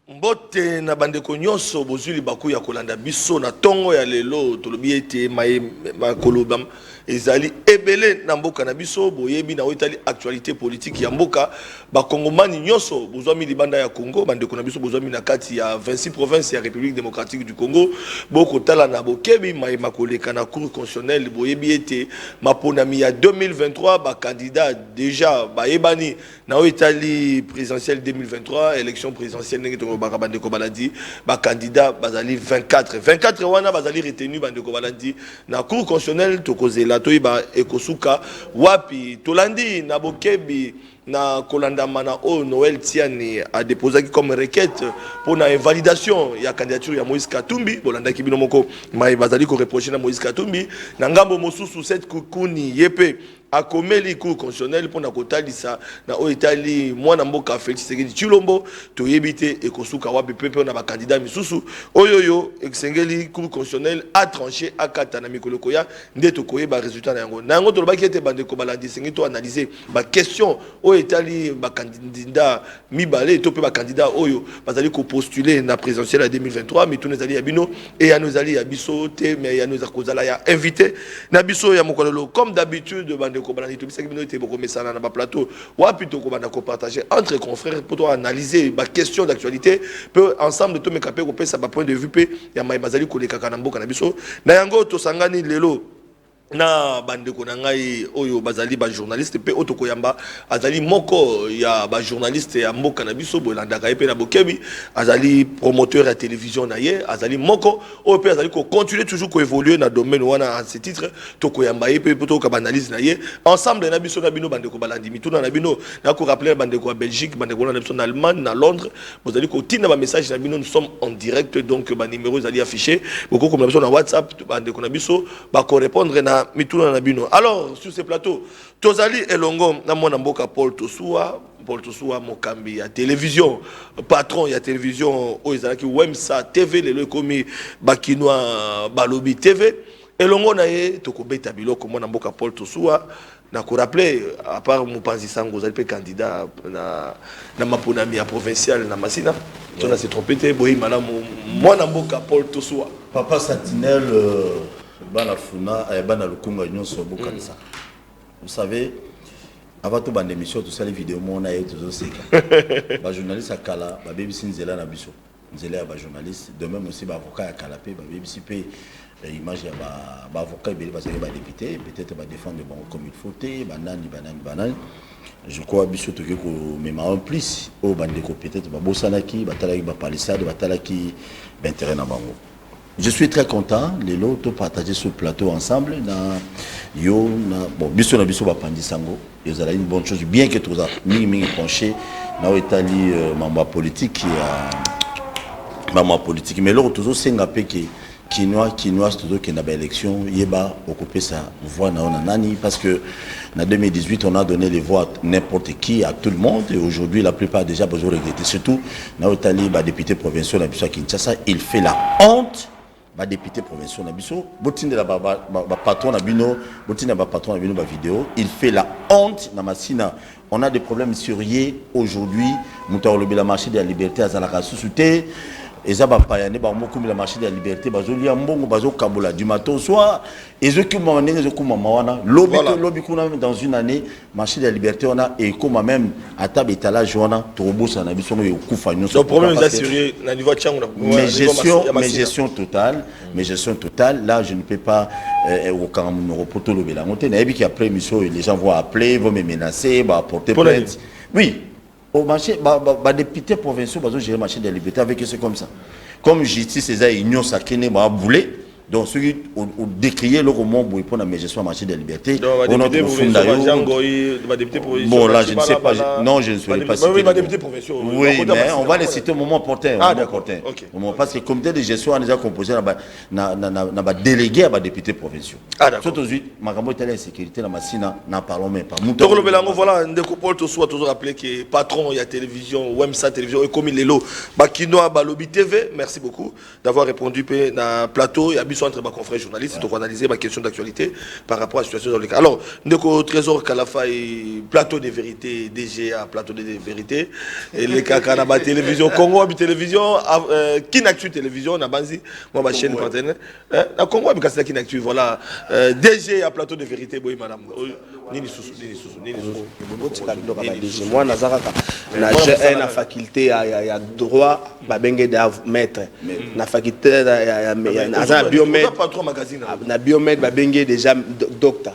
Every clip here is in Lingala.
Mbote na bandeko nyonso bozuli baku ya kolanda biso na tongo ya lelo tolobi ete makoloba ezali ebele na mboka na biso boyebi na otali actualité politique ya mboka bakongomani nyonso bozwami libanda ya Congo bandeko na biso bozwami na kati ya 26 provinces ya République démocratique du Congo boko tala na bokebi makoleka na cour constitutionnelle boyebi ete maponami ya 2023 ba candidat déjà bayebani na otali présidentielle 2023 élection présidentielle baka bandeko baladi ba candidat bazali 24 wana bazali retenu bandeko baladi na cour constitutionnelle tokozela toyiba ekosuka wapi tolandi na bokebi na kolandama na Noël Tiani a déposé comme requête pour la invalidation ya candidature ya Moïse Katumbi bolanda kibino moko mai bazali ko reprocher na Moïse Katumbi na ngambo mosusu cette kukuni yepe akomeli cour constitutionnelle pour na kotalisa na oitali mwana mboka Félix Tshisekedi Tshilombo to yebite ekosuka wapi pepe na ba candidat misusu oyoyo eksengeli cour constitutionnelle a tranché akata na mikoloko ya ndeto koyeba résultat na yango tolobaki ete bandeko balandi sengi to analyser ba question oitali ba candidat mibale to pe ba candidat oyo bazali ko postuler na présidentielle à 2023 mais tout nezali ya bino et ya nozali ya biso te mais ya noza kozala ya invité na biso ya mokololo comme d'habitude bandeko kobalani to bisaki bino ete boko mesana na ba plateau wapi to ko bana ko partager entre confrères pour to analyser ba question d'actualité peut ensemble to mekape ko pesa ba point de vue pe ya mai bazali ko lekaka na mboka na biso na yango to sangani lelo na bandeko na ngai oyo bazali ba journaliste pe otoko yamba azali moko ya ba journaliste ya mboka na biso bolandaka pe na bokebi azali promoteur ya télévision na ye azali moko oyo pe azali ko continuer toujours ko évoluer na domaine wana à ce titre toko yamba pe poto ka analyse na ye ensemble na biso na bino bandeko balandi mituna na bino na ko rappeler bandeko ya Belgique bandeko na biso na Allemagne na Londres bozali ko tina ba message na bino nous sommes en direct donc ba numéro zali affiché boko comme na biso na WhatsApp bandeko na biso ba ko répondre na mituna na bino. Alors sur ce plateau tozali elongo na mwana mboka Paul Tosuwa mokambi ya télévision patron ya télévision oizalaki Wemsa TV lelo komi bakinwa balobi TV elongo na ye tokobeta biloko mwana mboka Paul Tosuwa na ko rappeler à part Mupanzi Sango zali pe candidat na maponami ya provincial na Masina tona se trompé boyi malamu mwana mboka Paul Tosuwa papa Sentinelle bana funa bana lukunga nyonso bokanisa. Vous savez avant tout bande émission tout ça les vidéos mona et tout ça ba journaliste akala ba BBC nzela na biso nzela ya ba journaliste de même aussi ba avocat ya kala pe ba BBC pe image ya ba avocat belé ba député peut-être ba défendre bon comme il faut te banani je crois biso to ke ko mema en plus au bande ko peut-être ba bosanaki ba talaki ba palissade ba talaki d'intérêt na bango. Je suis très content les lots de partager ce plateau ensemble bon biso na biso ba pandi sango ils ont une bonne chose bien que tout ça mingi penché na Italie mamba politique mais l'autre toujours senga pe que Kinois toujours qui na ba élection yeba occuper sa voix na nani parce que en 2018 on a donné les voix à n'importe qui à tout le monde et aujourd'hui la plupart déjà besoin regretter surtout na Italie ba député provincial na biso Kinshasa il fait la honte ba député provincial na biso botinde la ba patron na bino botinde ba patron na bino ba vidéo il fait la honte na Masina on a des problèmes sérieux aujourd'hui muta lobi la marché de la liberté azalaka sous-souté eza ba payane ba mokomi la marché de la liberté bazoli ya mbongo bazo kabola du matin au soir ezoki mamanenge ezokuma mawana lobby kuna dans une année marché de la liberté on a et comme même à table étalage wana tobosa na biso yo kufa nyonso le problème est assuré na niveau tchango mais gestion totale là je ne peux pas au quand me reporter le la monter na ebi qui après mission les gens vont appeler vont me menacer va apporter plainte oui. Au marché, député provinciaux, gérer le marché de la liberté avec eux, c'est comme ça. Comme justice, c'est ça, union sacrée, boulé. Donc, ceux qui ont décrié le roman pour la gestion du marché de la liberté, bon, là, je ne sais pas. Non, je ne saurais pas citer. Oui, mais on va les citer au moment opportun. Ah, d'accord. Parce que le comité de gestion a déjà composé un délégué à des députés provinciaux. Ah, d'accord. Surtout, ma la sécurité, la Massina, n'en parlons même pas. Voilà, Ndeko Paul Tosuwa toujours rappelé que patron, il y a télévision, Wemsa télévision, et comme il est là, Bakinoa Balobi TV, merci beaucoup d'avoir répondu à plateau. Il y a biso entre ma confrère journaliste to analyser ma question d'actualité par rapport à la situation dans le cas. Alors ndeko Trésor Kalafa plateau de vérité DGA plateau de vérité et les kaka na ba télévision Congo bi télévision Kinactu télévision na banzi moi ma chaîne partenaire na Congo bi kasala Kinactu voilà DGA plateau de vérité boy madame nini susu moi nazaraka na faculté ya droit ba benge de maître na faculté na biomètre na biomètre ba benge déjà docteur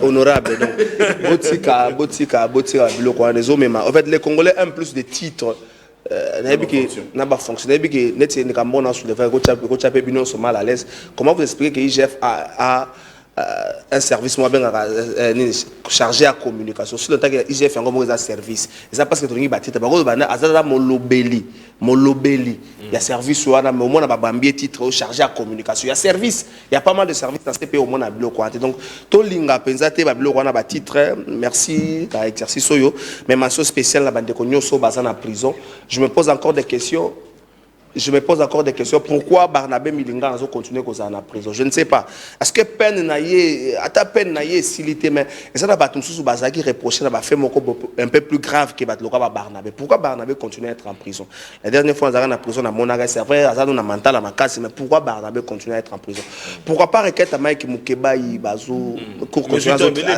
honorable donc botika biloko wana ezomema en fait les Congolais un plus de titres n'a pas fonctionné mal à l'aise. Comment vous expliquez que IGF a un service moi bien chargé à communication sur le temps que IGF a un service et ça parce que tu as bâti molobeli il y a service ou au moins on a un titre chargé à communication il y a service il y a pas mal de services dans ce pays au moins à bloc donc tout linga pensate ba bloc on a titre merci à exercice soyo mais mention spéciale la bande konyo so bazana en prison je me pose encore des questions. Pourquoi Barnabé Milinga a continué en prison? Je ne sais pas. Est-ce que peine naïe, à ta peine naïe, silité, mais ça n'a pas tout sous Bazaki reproché, n'a fait un peu plus grave que Barnabé. Pourquoi Barnabé continue à être en prison? La dernière fois, on a en prison, à Monaga, c'est vrai, on a mental à ma casse, mais pourquoi Barnabé continue à être en prison? Pourquoi pas requête à Mike Moukeba, Bazou, cours constitutionnel,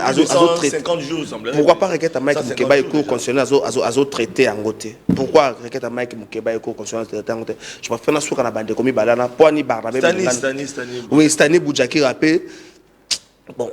pourquoi pas requête à Mike Moukeba, cours constitutionnel, à traité en côté? Pourquoi requête à Mike Moukeba, cours constitutionnel, en côté? Je préfère que la bande comme Balana, Poani Barnabé. Oui, Stani Boudjaki rappé. Bon.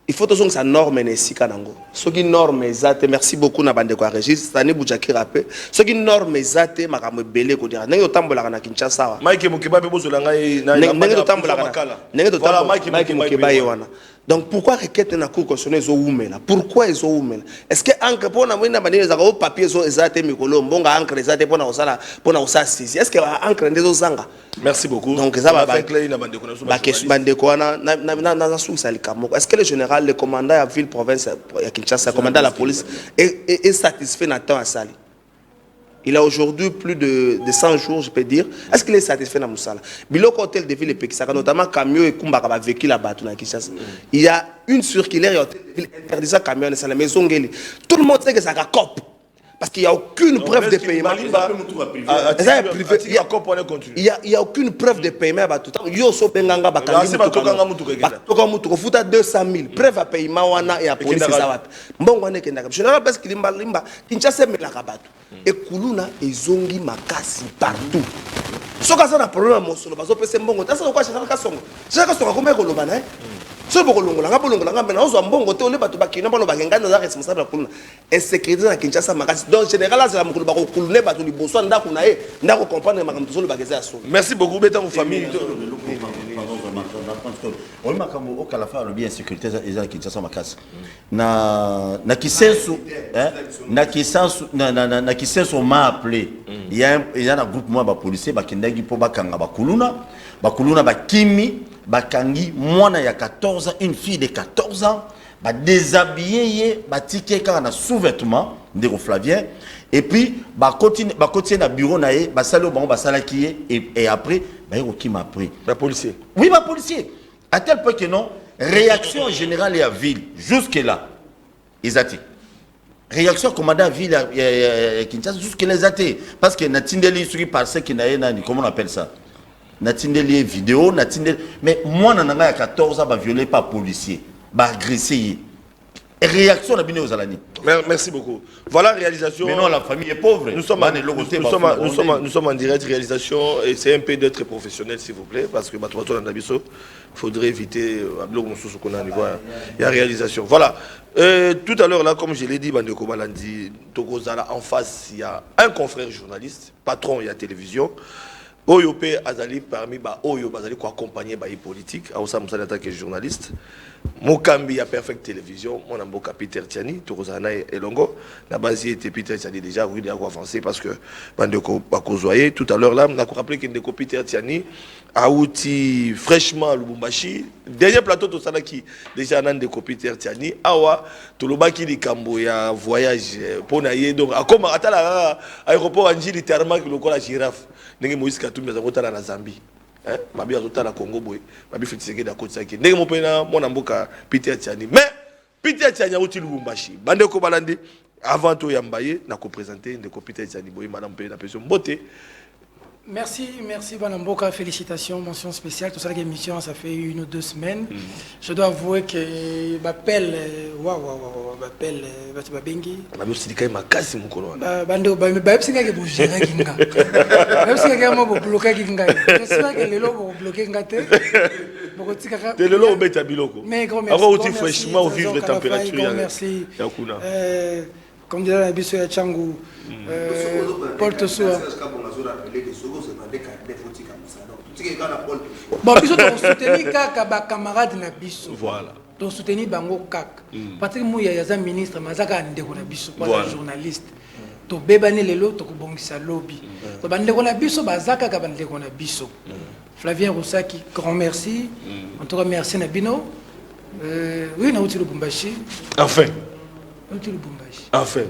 Il faut que ça norme ici Kanango. Ce qui norme exacte, merci beaucoup na bande quoi Régis, Stani Boudjaki rappé. Ce qui norme exacte makamo belé ko dira. Nengo tambola na Kinshasa. Mike Mukiba be bozolanga nengo tambola kana. Nengo tambola Mike Mukiba yewana. Donc pourquoi requête na cour constitutionnelle zo oumela? Pourquoi ils ont oumela? Est-ce que encre pour na mwina bani za ko papier zo exacte mikolo mbonga encre exacte pour na osala saisi. Est-ce que encre ndezo zanga? Merci beaucoup. Donc ça va bande ko na sous salikamo. Est-ce que le général, le commandant à ville province à Kinshasa, le commandant de la police est satisfait dans temps à Sali? Il a aujourd'hui plus de 100 jours, je peux dire. Est-ce qu'il est satisfait dans Moussala? Biloko hôtel de ville et Pekisaka, notamment camion et Kumbaka va vécu là-bas. Il y a une circulaire hôtel de ville interdisant camion et la maison. Tout le monde sait que ça a cop. Parce qu'il n'y a aucune preuve de paiement. Il n'y a aucune preuve de paiement. Il y a 200 000 preuves à paiement et à police. Général, parce qu'il et Kuluna et Zongi Makasi partout. Ce que ça a problème, c'est que c'est bon. C'est quoi c'est so bokolongola nga mena ozo mbongo te ole bato bakina bano bakenga na responsable kuna insécurité na Kinshasa makasi donc général azala mukulu bakokulune bato liboso ndako na ye ndako comprendre makamto so le bageza aso. Merci beaucoup beta en famille. On makambo okalafa le bien sécurité eza Kinshasa makasi na kisensu na kisensu m'a appelé il y a un groupe moi ba policier bakendaki po bakanga bakuluna bakimi bakangi mwana ya 14 ans une fille de 14 ans ba déshabillé ba tiké car na sous-vêtement ndeko Flavien et puis ba continuer na bureau na ye ba salo bango ba salaki et après ba qui m'a pris ba policier oui ba policier à tel point que non réaction générale et à ville jusque là Isati réaction commandant à ville Kinshasa jusque là Isati parce que na tindeli sur parce que na nani comment on appelle ça natindeli vidéo natindeli mais moi nananga ya 14 ans ba violé par policier ba agressé réaction na bino ozalani. Merci beaucoup. Voilà réalisation. Mais non, la famille est pauvre. Nous sommes en direct réalisation et c'est un peu d'être professionnel s'il vous plaît parce que il faudrait éviter il y a réalisation. Voilà. Tout à l'heure là comme je l'ai dit Bandeko Malandi Tokozala en face il y a un confrère journaliste, patron il y a télévision. Oyopé Azali parmi ba Oyo Bazali ko accompagner ba politique a Osa Moussa que journaliste Mokambi a Perfect Télévision mon amboka Peter Tiani Tokozana et Longo la base était Peter Tiani déjà oui il a avancé parce que Bandeko Bakozoyer tout à l'heure là on a rappelé que Ndeko Peter Tiani a outil fraîchement Lubumbashi dernier plateau to sana qui déjà Ndeko Peter Tiani awa tolobaki likambo ya voyage pour naie donc comme atala aéroport Anjili littéralement que le la girafe ndenge Moïse Katumbi azotala na Zambie. Mabi azotala Congo boy, mabi Félix da Kotsaki. Ndenge mopena mona mboka Peter Tiani. Mais Peter Tiani a outil Lubumbashi. Bande ko balandi avant to yambaye na ko présenter ndeko Peter Tiani boy madame pe na personne beauté. Merci Banamboka, félicitations, mention spéciale. Tout ça, l'émission, ça fait 1 ou 2 semaines. Je dois avouer que m'appelle, m'appelle, Bengi. Ma aussi dit ma casse mon colon. Bando, c'est que vous gérez Ginga. C'est que vous bloquez Ginga. J'espère que les lots vont bloquer Ginga. T'es le lot au bête biloko. Mais grand merci. Avant aussi fraîchement au vivre température. Merci. Comme dirait la biso ya Changu, porte soa. Bon, biso to soutenir kaka ba camarade na biso. Voilà. To soutenir bango kaka. Patrick Mouya ya ministre mazaka ndeko na biso kwa journaliste. To bebani lelo to kubongisa lobby. To bandeko na biso bazaka ka bandeko na biso. Flavien Roussaki, grand merci. En tout cas merci Nabino. Oui, na uti Lubumbashi. Enfin. Uti Lubumbashi. Enfin.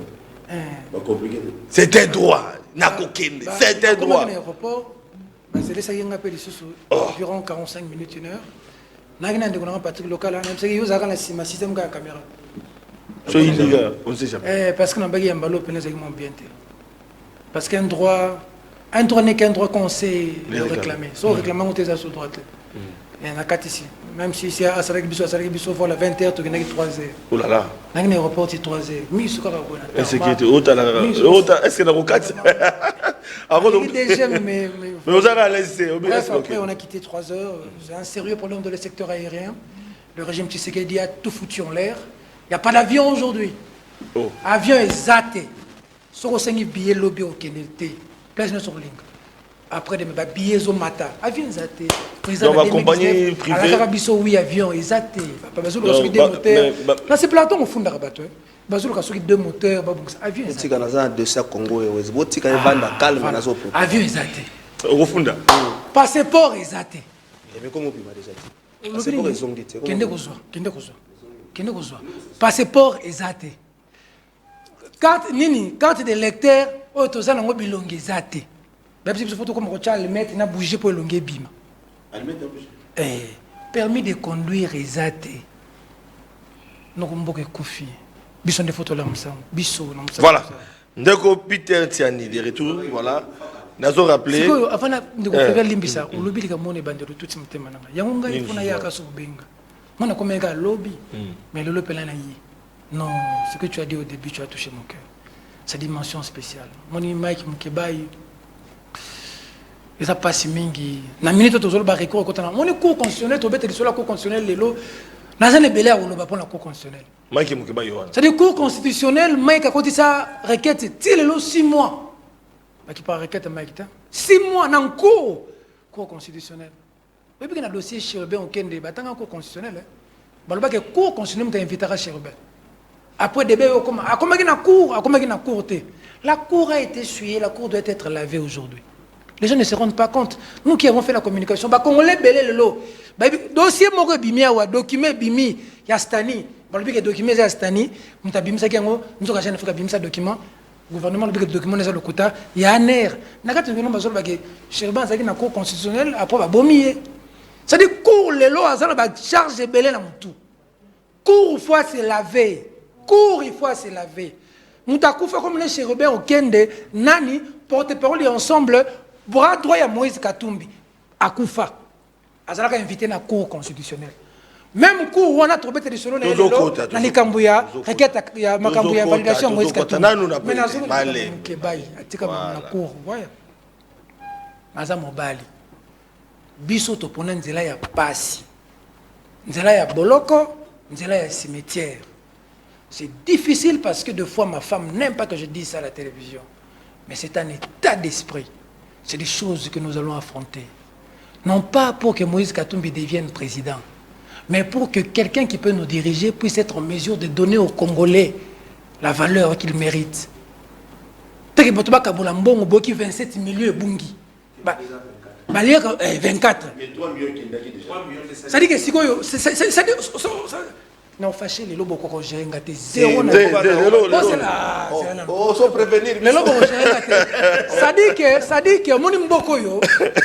C'était droit. C'était droit. Environ 45 minutes, 1 heure. Je Patrick local. Je suis système de caméra. On sait jamais. Parce que je suis bien. Parce qu'un droit n'est qu'un droit qu'on sait réclamer. Sauf réclamer, on est sur droite. Il y en a 4 ici. Même si c'est à Sarek-Bisso, voilà 20h, tu gagnes 3h. Oh là là. Il y a un aéroport, c'est 3h. Mais il y a sécurité. Est-ce qu'il y a un 4? Mais vous avez laissé. Après, on a quitté 3h. C'est un sérieux problème de le secteur aérien. Le régime Tshisekedi a tout foutu en l'air. Il n'y a pas d'avion aujourd'hui. Avion est zaté. Sur le billet lobby au Kennedy. Place sur ligne. Après, des billets au matin. Avion zaté. Dans ma compagnie privée. Oui, avion est zaté. Là, c'est Platon au fond de rabatteur. Avion est 2 moteurs. Avion est zaté. Avion est zaté. Passeport est zaté. Passeport est zaté. Carte de lecteur, bilongue est zaté. Permis de conduire est zaté. Voilà. Ndeko Peter Tiani de retour, voilà. Nazo rappelé. Avant de faire limbisa, on lobby les gamone bandero tout ce matin mananga. Yangonga il faut na yaka so benga. Mona comme un lobby, mais le lobby là na yi. Non, ce que tu as dit au début, tu as touché mon cœur. Sa dimension spéciale. Mon Mike Mkebai. Les a pas si mingi. Na minute to zolo ba recours ko tana. Mon cour constitutionnel to bete sur la cour constitutionnelle lelo. Na zane belé ou ba pour la cour constitutionnelle. Mike Mkebai yo. C'est-à-dire cour constitutionnelle, Mike a côté ça requête ti lelo 6 mois. Ba qui par requête Mike ta. 6 mois dans cour constitutionnelle. Et puis na dossier Chérubin au Kende, ba tanga cour constitutionnelle. Ba lo ba que cour constitutionnelle t'invitera Chérubin. Après débat comment na cour, la cour a été essuyée, la cour doit être lavée aujourd'hui. Les gens ne se rendent pas compte. Nous qui avons fait la communication, bah Congolais belé le lot. Bah dossier moko bimia wa document bimi ya Stani. Bah le document ya Stani, muta bimisa kengo, nous ka jana fika bimisa document. Gouvernement le document neza le kota, ya aner. Nakati ngino bazolo ba ke Chérubin zaki na cour constitutionnelle après ba bomier. Ça dit cour le lot azala ba charge belé na mutu. Cour fois c'est lavé. Cours, il faut se laver. Nous avons fait comme les chérubins au Kende, Nani, porte-parole ensemble, bras droit à Moïse Katumbi, à Koufa. Azalaka invité dans la cour constitutionnelle. Même cours où on a trouvé des solutions dans les Kambouya, requête à Makambouya, validation Moïse Katumbi. Mais nous avons la cour, voyez. Nous avons Mobali. Biso to pona nzela ya pasi. Nzela ya boloko, nzela ya cimetière. C'est difficile parce que des fois ma femme n'aime pas que je dise ça à la télévision. Mais c'est un état d'esprit. C'est des choses que nous allons affronter. Non pas pour que Moïse Katumbi devienne président, mais pour que quelqu'un qui peut nous diriger puisse être en mesure de donner aux Congolais la valeur qu'ils méritent. Peut-être que tu as 27 millions de bungi. 24. Mais 3 millions qui déjà. Ça dit que si non fâché les lobos ko gérer ngate zéro na oh so prévenir les lobos gérer ngate ça dit que moni mboko yo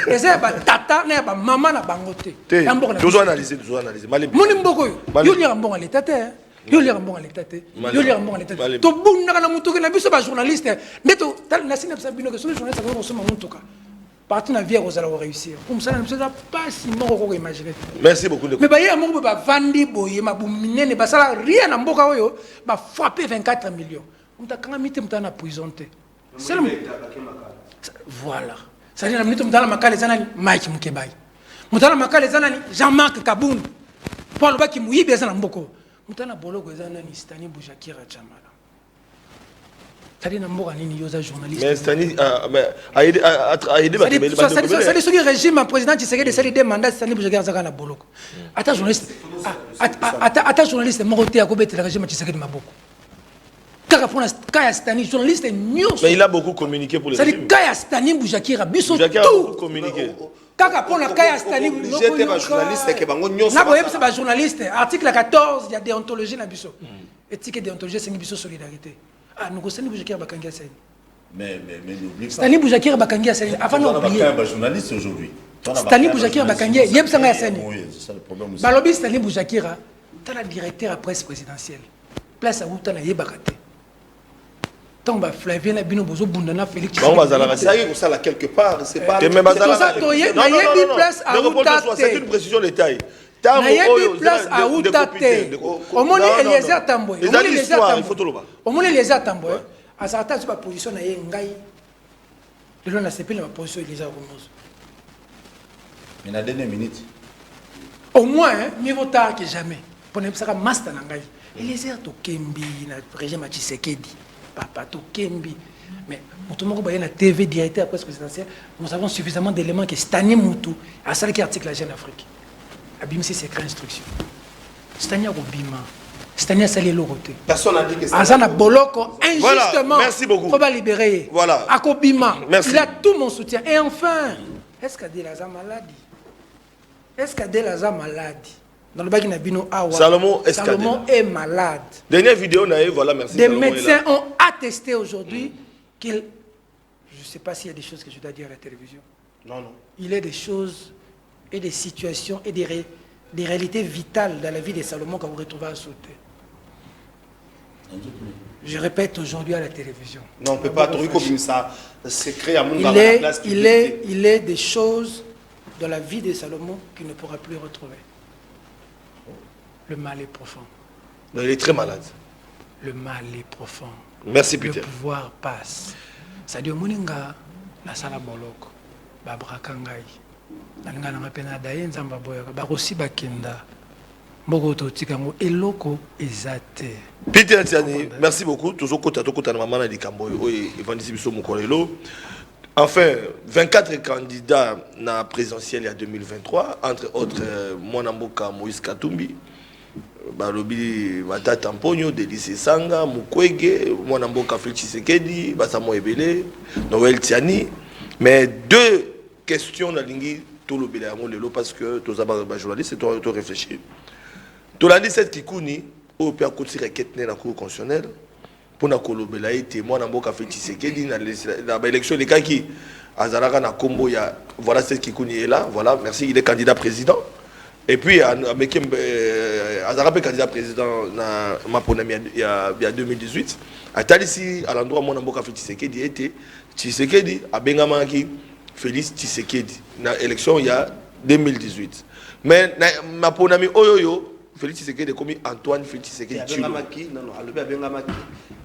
eza ba tata na ba mama na bangote mboka nous analyser moni mboko yo lira mbonga l'état te yo lira mbonga l'état te yo lira mbonga l'état to bunda na mutoke na biso ba journaliste neto na sina bino que sur journaliste ko so mutoka partout na vie aux allons réussir comme ça ne pas si moko imaginer merci beaucoup mais ba ya moko ba vandi boye mabumine ba sala rien na mboka oyo ba frapper 24 millions mutakanga mite mutana prison te c'est voilà ça dit na mite mutana makale zanani Mike Mukebai mutana makale zanani Jean-Marc Kabund Paul Baki muyibe zana mboko mutana boloko zanani Stani Boujakira Chamala. C'est-à-dire journaliste. Mais Stani a aidé c'est-à-dire ce régime président qui serait de des mandats Stani Boujakira Zaka na boloko. Ata journaliste ata journaliste moroté à kobete le régime qui serait de maboko. Kaka pona Kaya Stani journaliste news. Mais il a beaucoup communiqué pour les c'est-à-dire Kaya Stani Boujakira biso tout communiqué. Kaka pona Kaya Stani j'étais un journaliste qui bango nyonso. Na boyeb c'est ba journaliste article 14 il y a déontologie na biso. Éthique et déontologie c'est biso solidarité. Ah, nous Stani Boujakira bakangia seni. Mais n'oublie pas. Stani Boujakira bakangia seni. Avant d'oublier. Un journaliste aujourd'hui. Stani Boujakira bakangia yeb sanga seni. Oui, c'est ça le problème aussi. Balobi Stani Boujakira, t'as la directeur à presse présidentielle. Place à où t'as la yebakate. Tant ba Flavien na bino bozo bundana Félix. Bon bazala ça y est ça là quelque part, c'est pas. Mais bazala. Non, c'est une précision détail. Nayebi place à Outate. Omoni Eliezer Tamboy. Omoni Eliezer Tamboy. À certains sur la position na yengai. Le long na CP la position Eliezer Romozo. Mais na dernière minute. Au moins mieux vaut tard que jamais. Pour ne pas master nangai. Eliezer to Kembi na régime Tshisekedi. Papa to Kembi. Mais Moutou Moko Baye na TV directeur à presse présidentielle, nous avons suffisamment d'éléments que Stani Moutou à ça qui article la Jeune Afrique. Abimsi c'est créer instruction. Stania Robima. Stania Salé Loroté. Personne n'a dit que ça. Azana Boloko, injustement. Voilà, merci beaucoup. Faut pas libérer. Voilà. Akobima. Merci. Il a tout mon soutien. Et enfin, est-ce qu'Adel a maladie? Est-ce qu'Adel a maladie? Dans le bac Nabino Awa. Salomon est malade. Dernière vidéo, voilà, merci. Des médecins ont attesté aujourd'hui qu'il. Je ne sais pas s'il y a des choses que je dois dire à la télévision. Non. Il y a des choses et des situations et des réalités vitales dans la vie de Salomon qu'on vous retrouvez à sauter. Je répète aujourd'hui à la télévision. Non, on ne peut pas trouver comme ça. C'est créé à mon il est des choses dans la vie de Salomon qu'il ne pourra plus retrouver. Le mal est profond. Non, il est très malade. Le mal est profond. Merci, Peter. Le pouvoir passe. C'est-à-dire, Moninga, la sala boloko, babrakangai. Nalinga nanga pena daye nzamba boya ba aussi bakenda mboko to tikango eloko ezate. Peter Tiani, merci beaucoup. Toujours kota na mama na likambo oyo evandisi biso mokolelo. Enfin, 24 candidats na présidentielle en 2023, entre autres Mwanamboka Moïse Katumbi, Balobi Batata Mponyo, Délice Sanga, Mukwege, Mwanamboka Félix Tshisekedi, Basamo Ebele, Noël Tiani. Mais deux questions dans l'ingé tout le lelo parce que tous les journalistes sont réfléchis. Tout l'année cette Kikouni au père côté requête dans la cour constitutionnelle pour na kolobela été moi na mboka Félix Tshisekedi dans l'élection les cas qui azalaka na kombo ya voilà cette Kikouni est là voilà merci il est candidat président et puis avec azalaka candidat président na maponami il y a 2018 à Talisi à l'endroit moi na mboka Félix Tshisekedi était Tshisekedi a bengamaki Félix Tshisekedi na élection il y a 2018 mais ma ponami oyoyo Félix Tshisekedi comme Antoine Félix Tshisekedi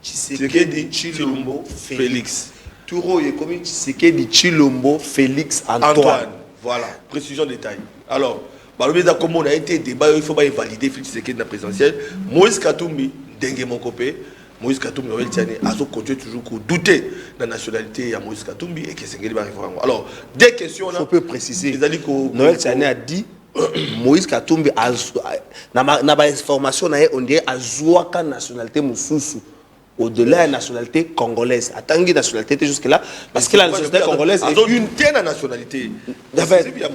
Tshisekedi Chilombo Félix Touro est comme Tshisekedi Chilombo Félix Antoine voilà précision détail alors balobi da comme on a été débat il faut pas valider Félix Tshisekedi na présidentielle Moïse Katumbi dengue mon copain Moïse Katumbi Noël Tiani a continué toujours à douter de la nationalité de Moïse Katumbi et que c'est qu'il va arriver. Alors, des questions là. On peut préciser. Noël Tiani a dit Moïse Katumbi n'a pas information on dirait Azouaka nationalité Moussousou. au-delà de la nationalité congolaise. Attends, la nationalité jusque-là, parce que la nationalité congolaise est une nationalité.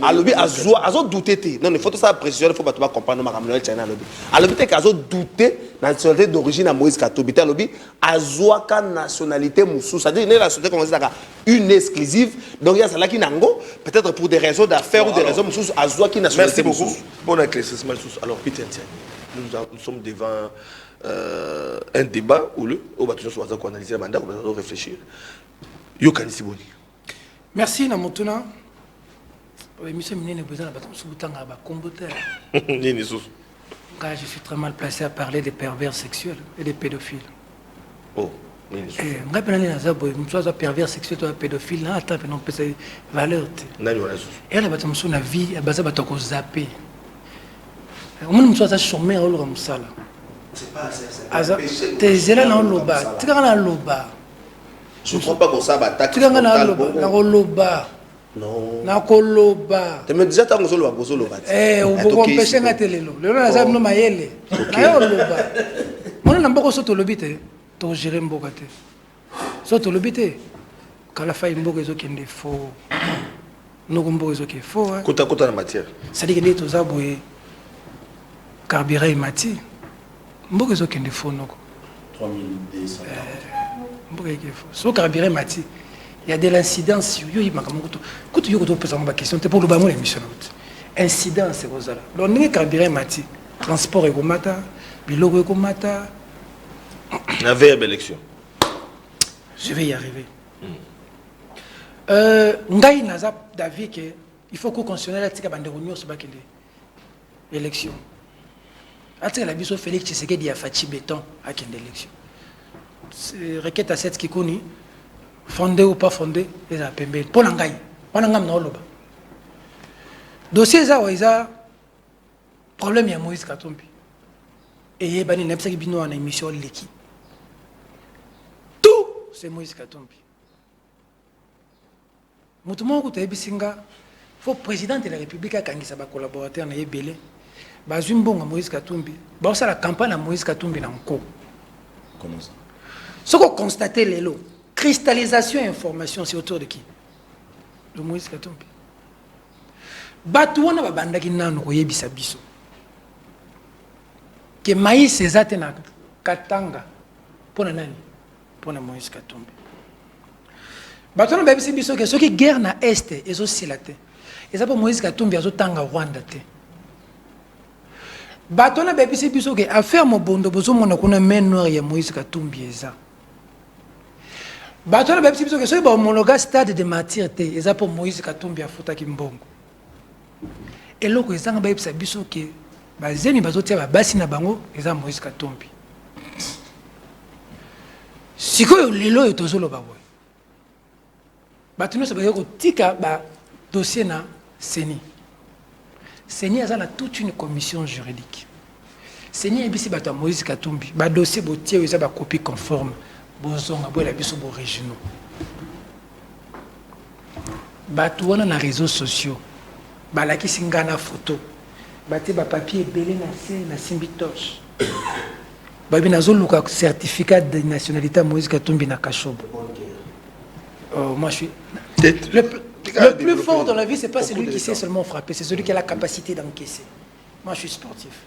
Alobi azo douté. Non, il faut tout ça préciser, il faut pas comprendre Makamelo China alobi. Alobi te kazo douté nationalité d'origine à Moïse Katumbi. Alobi azoaka nationalité moussou. C'est-à-dire une nationalité congolaise une exclusive. Donc il y a celle qui nango peut-être pour des raisons d'affaires ou des raisons moussou azoaki nationalité moussou. Merci beaucoup. Bon éclaircissement. Alors Peter Ntiani, nous sommes devant un débat où le bâtiment soit analysé le mandat, on va réfléchir. Yokanisi Boni. Merci Namotuna. Monsieur Minene besoin de je suis très mal placé à parler des pervers sexuels et des pédophiles. Oh, je suis pervers sexuel et pédophile. Attends, non, c'est valeur. Et là, je suis vie, je suis zappé. Je suis chômé au Ramsala. C'est là dans l'oba. Tu as l'oba. Je ne crois pas que ça va attaquer. Tu as l'oba. Non. Na koloba. Tu me disais que tu as l'oba. On peut empêcher la télé. Le nom est un maïele. Na loba. Moi, je n'ai pas de lobité. Tu gères un bogate. Soto lobité. Quand la faille mboga ezo kende faux. Nous mboga ezo ke faux. Kota la matière. Ça dit que les tous aboyés. Carburant et mati. Mboga ezo kende faux noko. 3200. Mboga ke faux. So carburant mati. Il y a de l'incidence sur lui, quand tu poses ma question, c'est pour le bâton l'émission. Incidence, c'est ça. Donc, nous carburant mati, transport et comata, bilogo et comata. La verbe élection. Je vais y arriver. Ngai naza d'avis que il faut qu'on constitutionnel la tika bande réunion sur bakende élection. Atika la biso Félix Tshisekedi a fachi béton à kende élection. C'est requête à 7 qui connaît. Fondé ou pas fondé, les a pembé. Pour l'angaï, on a un loba. Dossier ça, il y a problème à Moïse Katumbi. Et il y a une émission en émission Leki. Tout, c'est Moïse Katumbi. Moutoumou Koutaye Bisinga, il faut président de la République qui a collaborateur dans les Belé. Bazumbo à Moïse Katumbi. Bah ça la campagne à Moïse Katumbi dans le co. Comment ça? Ce qu'on constate les lots. Cristallisation et information, c'est autour de qui? De Moïse Katumbi. Batouana babandaki nanu koyebisa biso. Que maïs ezate na Katanga pona nani? Pona Moïse Katumbi. Batouana babisi biso que ceux qui guerre na est ezo silate. Eza po Moïse Katumbi azo tanga Rwanda te. Batouana babisi biso que affaire mobondo bozo mona kuna main noire ya Moïse Katumbi eza. Bato na babisi biso que soki ba homologa stade de martyr te eza pour Moïse Katumbi afutaki mbongo. Eloko ezanga bayebisa biso ke bazemi bazotia babasi na bango eza Moïse Katumbi. Sikoyo lelo etozoloba boye. Bato nyonso bayo kotika ba dossier na CENI. CENI aza na toute une commission juridique. CENI ebisi bato ya Moïse Katumbi ba dossier botie eza ba copie conforme. Bozonga bola biso bo régionaux. Bato wana na réseaux sociaux. Balaki singana photo. Bate ba papier belé na se na simbitoche. Babi nazoluka certificat de nationalité à Moïse Katumbi na Kashobo. Oh, moi je suis le plus fort dans la vie, c'est pas celui qui sait seulement frapper, c'est celui qui a la capacité d'encaisser. Moi je suis sportif.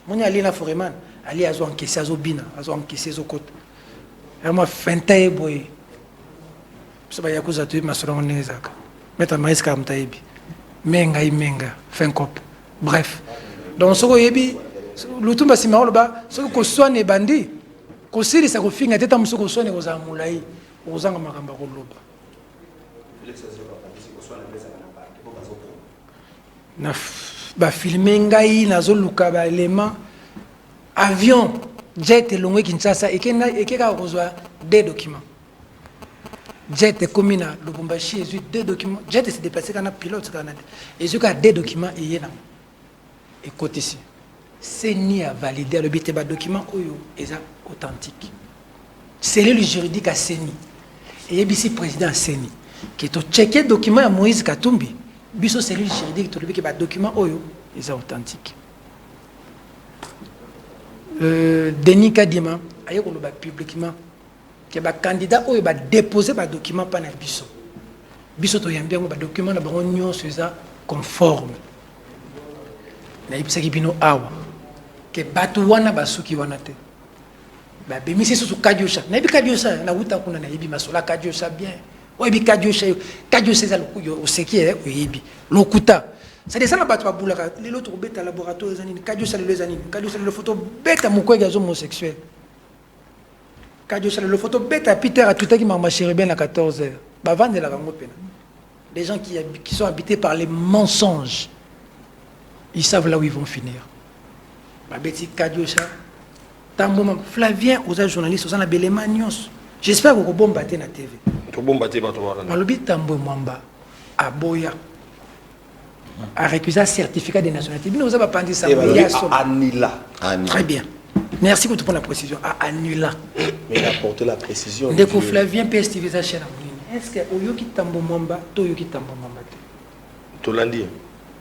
Moi allé na foreman, allé azo encaisser azo bina, azo encaisser azo côte. Moi, fentaye boy. Ça va y accuser tu ma soeur nezaka. Mettre maïs comme taïbi. Menga imenga, fin cop. Bref. Donc ce que yebi, le tout basi maolo ba, ce que soigne bandi, ko siri sa ko finga teta muso ko soigne ko za mulai, ko zanga makamba ko loba. Na ba filmer ngai na zo luka ba élément avion jet longwe Kinshasa ekeka kozwa des documents. Jet komina Lubumbashi et deux documents. Jet s'est déplacé quand pilote Canada. Et ce cas des documents et yena. Et côté ici. C'est ni à valider le biteba document oyo est authentique. C'est le juridique à CENI. Et ici président CENI qui est checké document à Moïse Katumbi. Biso c'est le juridique to le biteba document oyo est authentique. Denis Kadima, aye koloba publiquement que ba candidat oyo ba déposer ba document pa na biso biso to yambi yango ba document na bango nyonso eza conforme na yebisaki bino awa ke bato wana basuki wana te babemisi susu kadiosha na yebi kadiosha na wuta kuna na yebi masola kadiosha bien oyebi kadiosha eza lokuyo oseki oyebi lokuta c'est ça na bato babulaka lelo to beta laboratoire ezanini kadiosha lelo ezanini kadiosha lelo photo beta mukwege azo homosexuel kadiosha lelo photo beta Peter atutaki mama chérubin à 14h bavandela kango pena des gens qui sont habités par les mensonges ils savent là où ils vont finir babeti kadiosha tambo Flavien aux journalistes aux anabelema nyos j'espère que bomba te na TV to bomba te bato wana balobi tambo mwamba aboya a récusé un certificat de nationalité bino oza bapandi ça Anila. Très bien merci pour la précision Anila mais il a apporté la précision ndeko Flavien PSTV za chaîne est-ce que oyoki tambo mwamba to oyoki tambo mwamba te to landi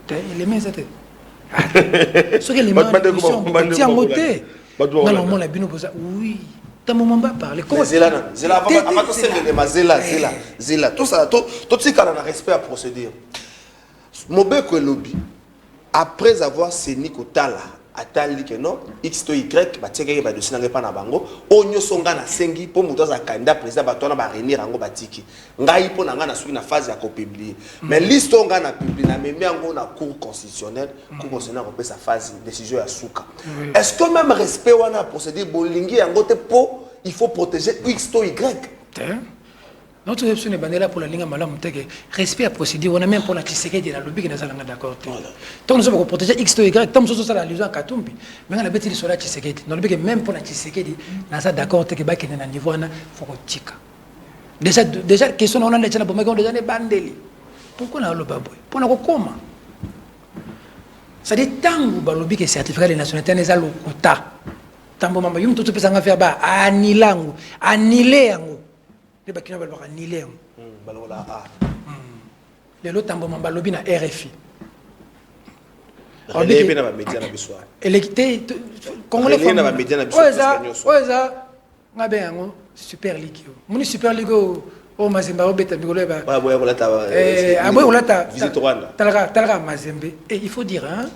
te élément ça te ce que les mains tiens moté non non la bino posa oui tambo mwamba parler comment zela avant to sengele zela tout ça tout tika na respect à procédure Mobeko lobby après avoir saigné kotala atali que non x to y batieke ba dossier na pas na bango onyo songa na sengi po muto za candidat président batona ba réunir yango batiki ngai po na nga na suki na phase ya ko publier mais liste onga na publier na memi yango na cour constitutionnelle ko sa phase décision ya suka est-ce que même respect wana procédure bolingi yango te po il faut protéger x to y notre option est là pour la ligne malamu teke respect à procédure on a même pour la Tshisekedi de la lobby qui n'a pas d'accord tant nous sommes protéger x to y tant nous sommes la liaison Katumbi mais on a bêti sur la Tshisekedi dans le lobby même pour la Tshisekedi n'a pas d'accord teke ba qui na niveau na faut ko tika déjà question on a les tchana bomba on déjà ne bandeli pourquoi na lo baboy pour na ko koma ça dit tangu ba lobby que certificat de nationalité n'est pas le quota tambo mama yum tout pesa nga faire ba anilangu anile yango les bakina balba anile balola les l'autre tambo mama lobby na RFI relève na ba média na biswa électé congolais na ba média na biswa oza ngabe yango super league moni super league o mazembe o beta bigolo ba boya kolata aboya kolata visite Rwanda talaka mazembe et il faut dire hein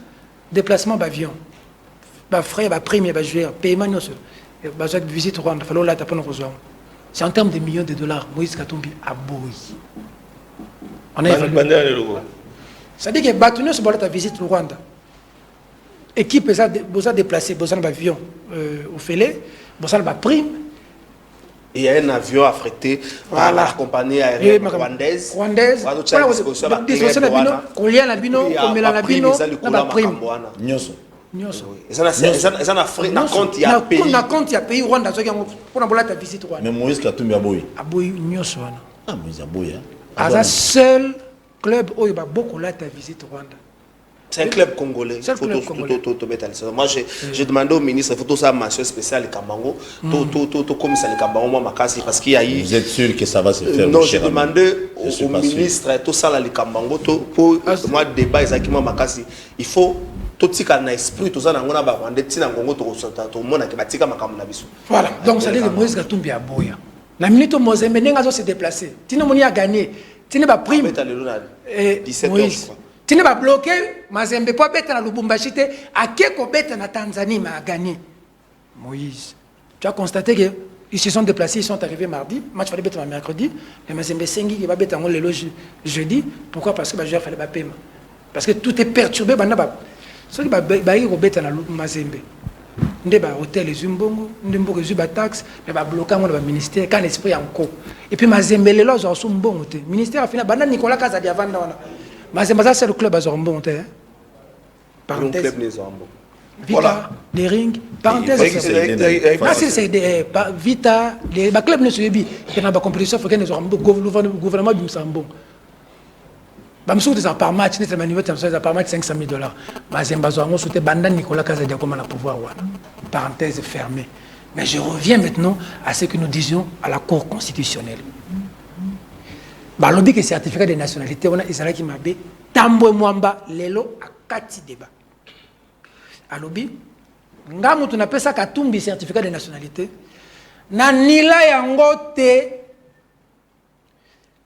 déplacement d'avion ba frais ba prime ba jouer paiement nyonso ba za visite Rwanda falo la tapona kozwa c'est en termes de millions de dollars Moïse Katumbi a boy on a évalué ça dit que batuno se bolata visite Rwanda équipe ça boza déplacer boza ba avion au Félé boza ba prime. Il y a un avion affrété par la compagnie aérienne rwandaise. Mais Moïse Katumbi aboyi. Aboyi nyoso wana. Ah Moïse aboyi. Asa seul club où il y a beaucoup là ta visite Rwanda. C'est un club congolais. Moi, j'ai demandé au ministre, il faut tout ça mention spéciale Kambango, tout comme ça le Kambango, moi, parce qu'il y a eu. Vous êtes sûr que ça va se faire? Non, j'ai demandé au ministre, tout ça le Kambango, pour moi débat exactement Makasi. Il faut tout ce qu'on a esprit, tout ça, on a besoin de tina Congo, tout le monde a batika makambo na biso. Voilà. Donc ça dit que Moïse Katumbi a boya. La minute où Mozambique n'a se déplacé. Tina Moni a gagné. Tina ba prime. 17 heures. Tu n'es pas bloqué, Mazembe pas bête dans Lubumbashi, à quelque bête en Tanzanie, mais a gagné. Moïse, tu as constaté qu'ils se sont déplacés, ils sont arrivés mardi, match fallait bête mercredi, et Mazembe Sengi qui va bête en le jeudi. Pourquoi? Parce que il fallait pas paiement. Parce que tout est perturbé, ceux qui va bête dans Mazembe. Ndé ba hôtel les umbongo, ndembo les uba taxe, mais ba bloquer mon ministère quand l'esprit encore. Et puis Mazembe les lois sont bon hôtel. Ministère a fini bana Nicolas Kazadi avant mais c'est le club à Zorombo, parenthèse. Le club des Zorombo. Vita, les rings, parenthèse. C'est Vita, les clubs ne se dit qu'il y a une compétition, il y a un gouvernement du Sambo. Bamsou des par match, c'est un par match $500 000. Mazemba Zorombo, c'était Banda Nicolas Kazadia comme on a pouvoir. Parenthèse fermée. Mais je reviens maintenant à ce que nous disions à la Cour constitutionnelle. Balobi que certificat de nationalité on a Israël qui m'a bé tambo mwamba lelo akati débat alobi ngamu tunapesa Katumbi certificat de nationalité na nila yango te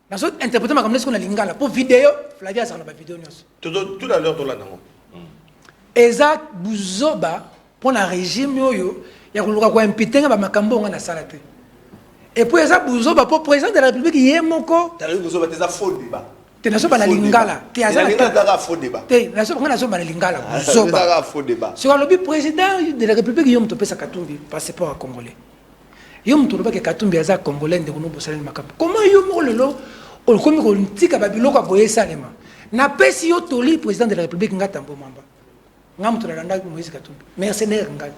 nazo interpréter ma comme ce qu'on a lingala pour vidéo Flavia ça na ba vidéo nyos tout à l'heure tola nango eza buzoba pour la régime yoyo ya kuluka kwa impitenga ba makambo nga na sala te et puis eza buzoba pour président de la République yemoko t'as vu buzoba tes faux débat te nazo ba na lingala te aza na faux débat te nazo ba na lingala buzoba faux débat sur le président de la République yom to pesa Katumbi passeport congolais yom to ba ke Katumbi aza congolais de kono bosala makambo comment yom lelo o komi ko ntika ba biloko boye salema na pesi yo toli président de la République ngata mbo mamba ngam to na ndaki Moïse Katumbi mercenaire ngai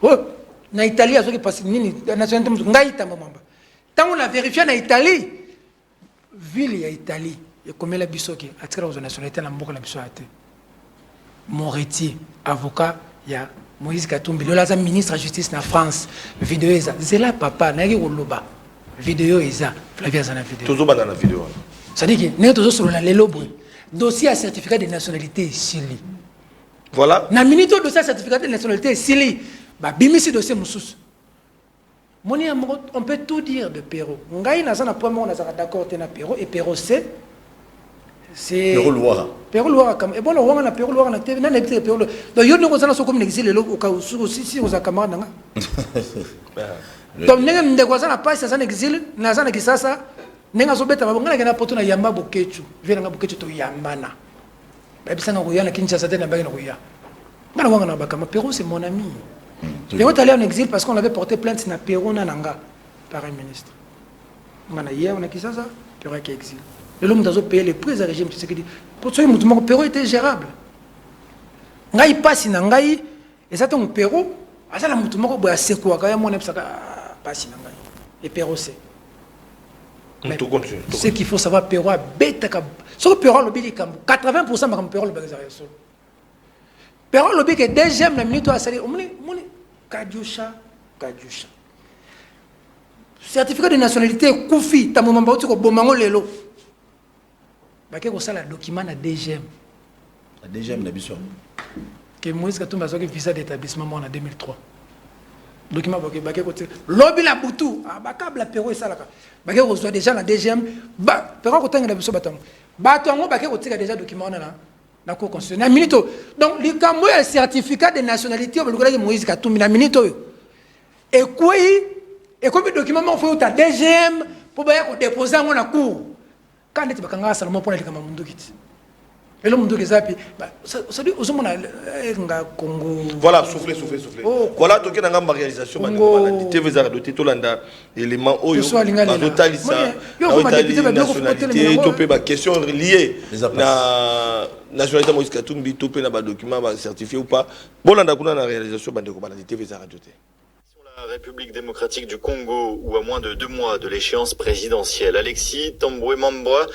oh na Italie azoki passe nini nationalité ngai tambo mamba tango la vérifier na Italie ville ya Italie et comme la bisoki atikala aux nationalité na mboka na biso ate Moretti avocat ya Moïse Katumbi le laza ministre de la justice na France vidéo eza zela papa na yaki koloba vidéo eza Flavia za na vidéo toujours bana na vidéo ça dit que ne tozo solo na lelo boy dossier à certificat de nationalité sili voilà na minute dossier à certificat de nationalité sili ba bimisi dossier mususu moni on peut tout dire de Perrault ngai na sana premier on a d'accord te na Perrault et Perrault c'est Perrault Loire comme et bon le roi na Perrault Loire na TV na nebite Perrault donc yo ndoko sana so comme l'exil le au cas où si aux camarades nga donc nenga ndeko sana passe sana exil na sana kisasa nenga so beta babonga na poto na yamba bokechu vela nga bokechu to yambana babisanga ko yana Kinshasa te na bagi na ko ya ngana wanga na bakama Perrault c'est mon ami Perrault est allé en exil parce qu'on avait porté plainte na Perrault na nanga par un ministre ngana hier on a Kinshasa Perrault qui exil l'homme d'azo payer les prix à régime tu sais que dit pour ça mon Perrault était gérable ngai passe na ngai et ça ton Perrault azala mutu moko boya sekwa ka ya mona psaka passe na ngai et Perrault c'est ce qu'il faut savoir Perrault bête ka so Perrault le bili kam 80% ma Perrault le bazar so Perrault le bili que deuxième na minute à salir moni Kadiusha certificat de nationalité Koufi ta momamba uti ko bomango lelo bake ko sala document na DGM na biso que Moïse Katumbi a sorti visa d'établissement en 2003 document bake ko lobby la butu bakabla Perrault ça là bake ko soit déjà na DGM ba Perrault ko tanga na biso batango batango bake ko tika déjà document na cour constitutionnelle minito donc likambo ya certificat de nationalité obeluka Moïse Katumbi na minito et quoi et comme document mo faut ta DGM pour ba ko déposer ngo na cour quand tu bakanga seulement pour likama mundu kiti et le mundu kezapi ça dit aux mona nga Congo voilà souffler voilà toke na ngamba réalisation bana TV za doté to landa élément oyo bazotalisa nationalité topé ba question liée na nationalité Moïse Katumbi topé na ba document ba certifié ou pas bolanda kuna na réalisation bande ko bana TV za doté la République démocratique du Congo, où à moins de 2 mois de l'échéance présidentielle, Alexis Tambwe Mwamba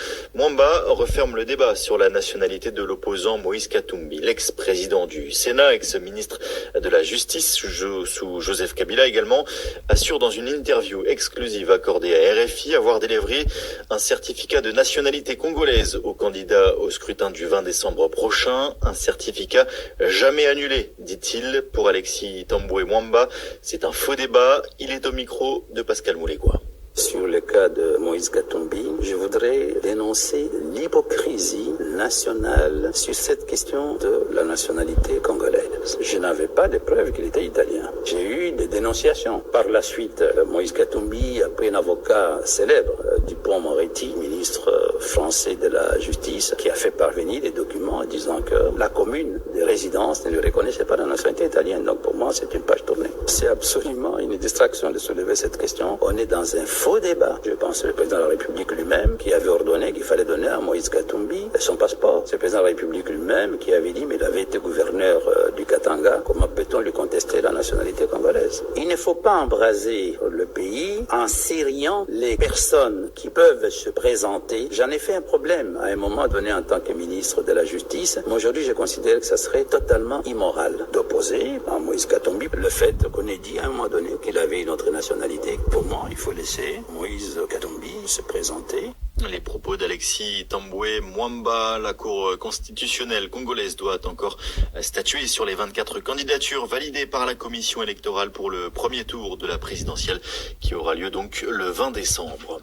referme le débat sur la nationalité de l'opposant Moïse Katumbi. L'ex-président du Sénat, ex-ministre de la Justice sous Joseph Kabila également, assure dans une interview exclusive accordée à RFI avoir délivré un certificat de nationalité congolaise au candidat au scrutin du 20 décembre prochain. Un certificat jamais annulé, dit-il. Pour Alexis Tambwe Mwamba, c'est un faux débat. Il est au micro de Pascal Moulégois. Sur le cas de Moïse Katumbi, je voudrais dénoncer l'hypocrisie nationale sur cette question de la nationalité congolaise. Je n'avais pas de preuves qu'il était italien. J'ai eu des dénonciations. Par la suite, Moïse Katumbi a pris un avocat célèbre, Dupond-Moretti, ministre français de la Justice, qui a fait parvenir des documents disant que la commune de résidence ne lui reconnaissait pas la nationalité italienne. Donc pour moi, c'est une page tournée. C'est absolument une distraction de soulever cette question. On est dans un faux débat. Je pense que le président de la République lui-même qui avait ordonné qu'il fallait donner à Moïse Katumbi son passeport. C'est le président de la République lui-même qui avait dit, mais il avait été gouverneur du Katanga, comment peut-on lui contester la nationalité congolaise? Il ne faut pas embraser le pays en sériant les personnes qui peuvent se présenter. J'en ai fait un problème à un moment donné en tant que ministre de la Justice, mais aujourd'hui je considère que ça serait totalement immoral d'opposer à Moïse Katumbi le fait qu'on ait dit à un moment donné qu'il avait une autre nationalité. Pour moi, il faut laisser Moïse Katumbi se présenter. Les propos d'Alexis Tambwe Mwamba, la Cour constitutionnelle congolaise doit encore statuer sur les 24 candidatures validées par la commission électorale pour le premier tour de la présidentielle qui aura lieu donc le 20 décembre.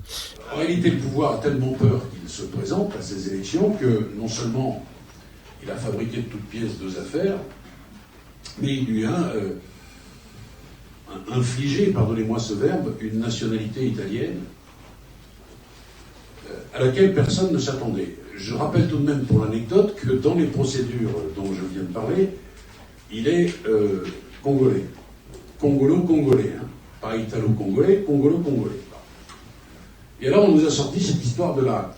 En réalité, le pouvoir a tellement peur qu'il se présente à ces élections que non seulement il a fabriqué de toutes pièces 2 affaires, mais il lui a infligé, pardonnez-moi ce verbe, une nationalité italienne à laquelle personne ne s'attendait. Je rappelle tout de même pour l'anecdote que dans les procédures dont je viens de parler, il est congolais. Congolo-congolais, hein. Pas italo-congolais, congolo-congolais. Et alors on nous a sorti cette histoire de la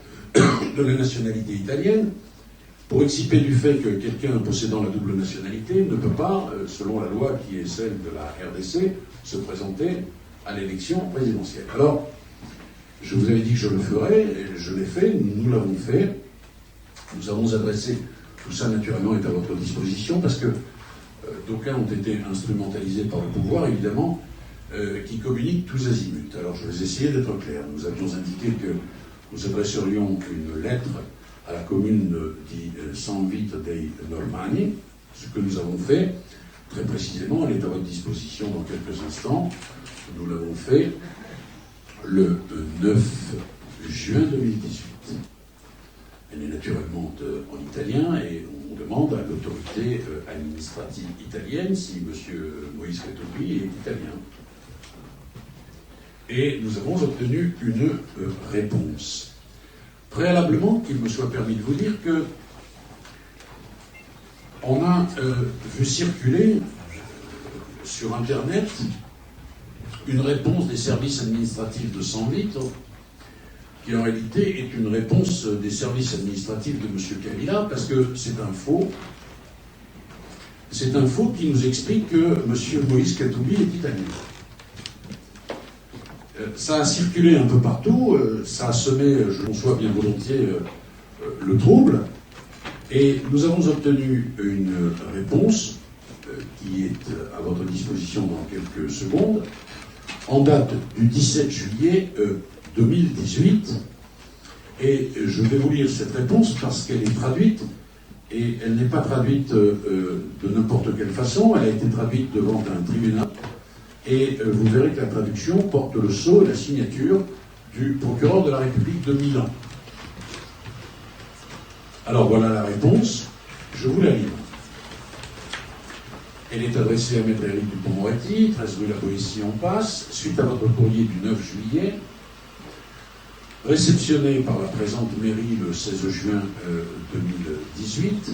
nationalité italienne pour exciper du fait que quelqu'un possédant la double nationalité ne peut pas, selon la loi qui est celle de la RDC, se présenter à l'élection présidentielle. Alors, je vous avais dit que je le ferais, et je l'ai fait, nous l'avons fait. Nous avons adressé, tout ça naturellement est à votre disposition, parce que d'aucuns ont été instrumentalisés par le pouvoir, évidemment, qui communiquent tous azimuts. Alors je vais essayer d'être clair. Nous avions indiqué que nous adresserions une lettre à la commune dit San Vito dei Normanni, ce que nous avons fait. Très précisément, elle est à votre disposition dans quelques instants. Nous l'avons fait le 9 juin 2018. Elle est naturellement en italien et on demande à l'autorité administrative italienne si M. Moïse Katumbi est italien. Et nous avons obtenu une réponse. Préalablement, qu'il me soit permis de vous dire que on a vu circuler sur Internet une réponse des services administratifs de 100 litres, qui en réalité est une réponse des services administratifs de M. Kabila, parce que c'est un faux. C'est un faux qui nous explique que M. Moïse Katumbi est italien. Ça a circulé un peu partout, ça a semé, je conçois bien volontiers, le trouble, et nous avons obtenu une réponse qui est à votre disposition dans quelques secondes, en date du 17 juillet 2018, et je vais vous lire cette réponse parce qu'elle est traduite, et elle n'est pas traduite de n'importe quelle façon, elle a été traduite devant un tribunal. Et vous verrez que la traduction porte le sceau et la signature du procureur de la République de Milan. Alors voilà la réponse, je vous la livre. Elle est adressée à Maître Éric Dupond-Moretti, 13 rue La Boétie en Passe, suite à votre courrier du 9 juillet, réceptionné par la présente mairie le 16 juin 2018,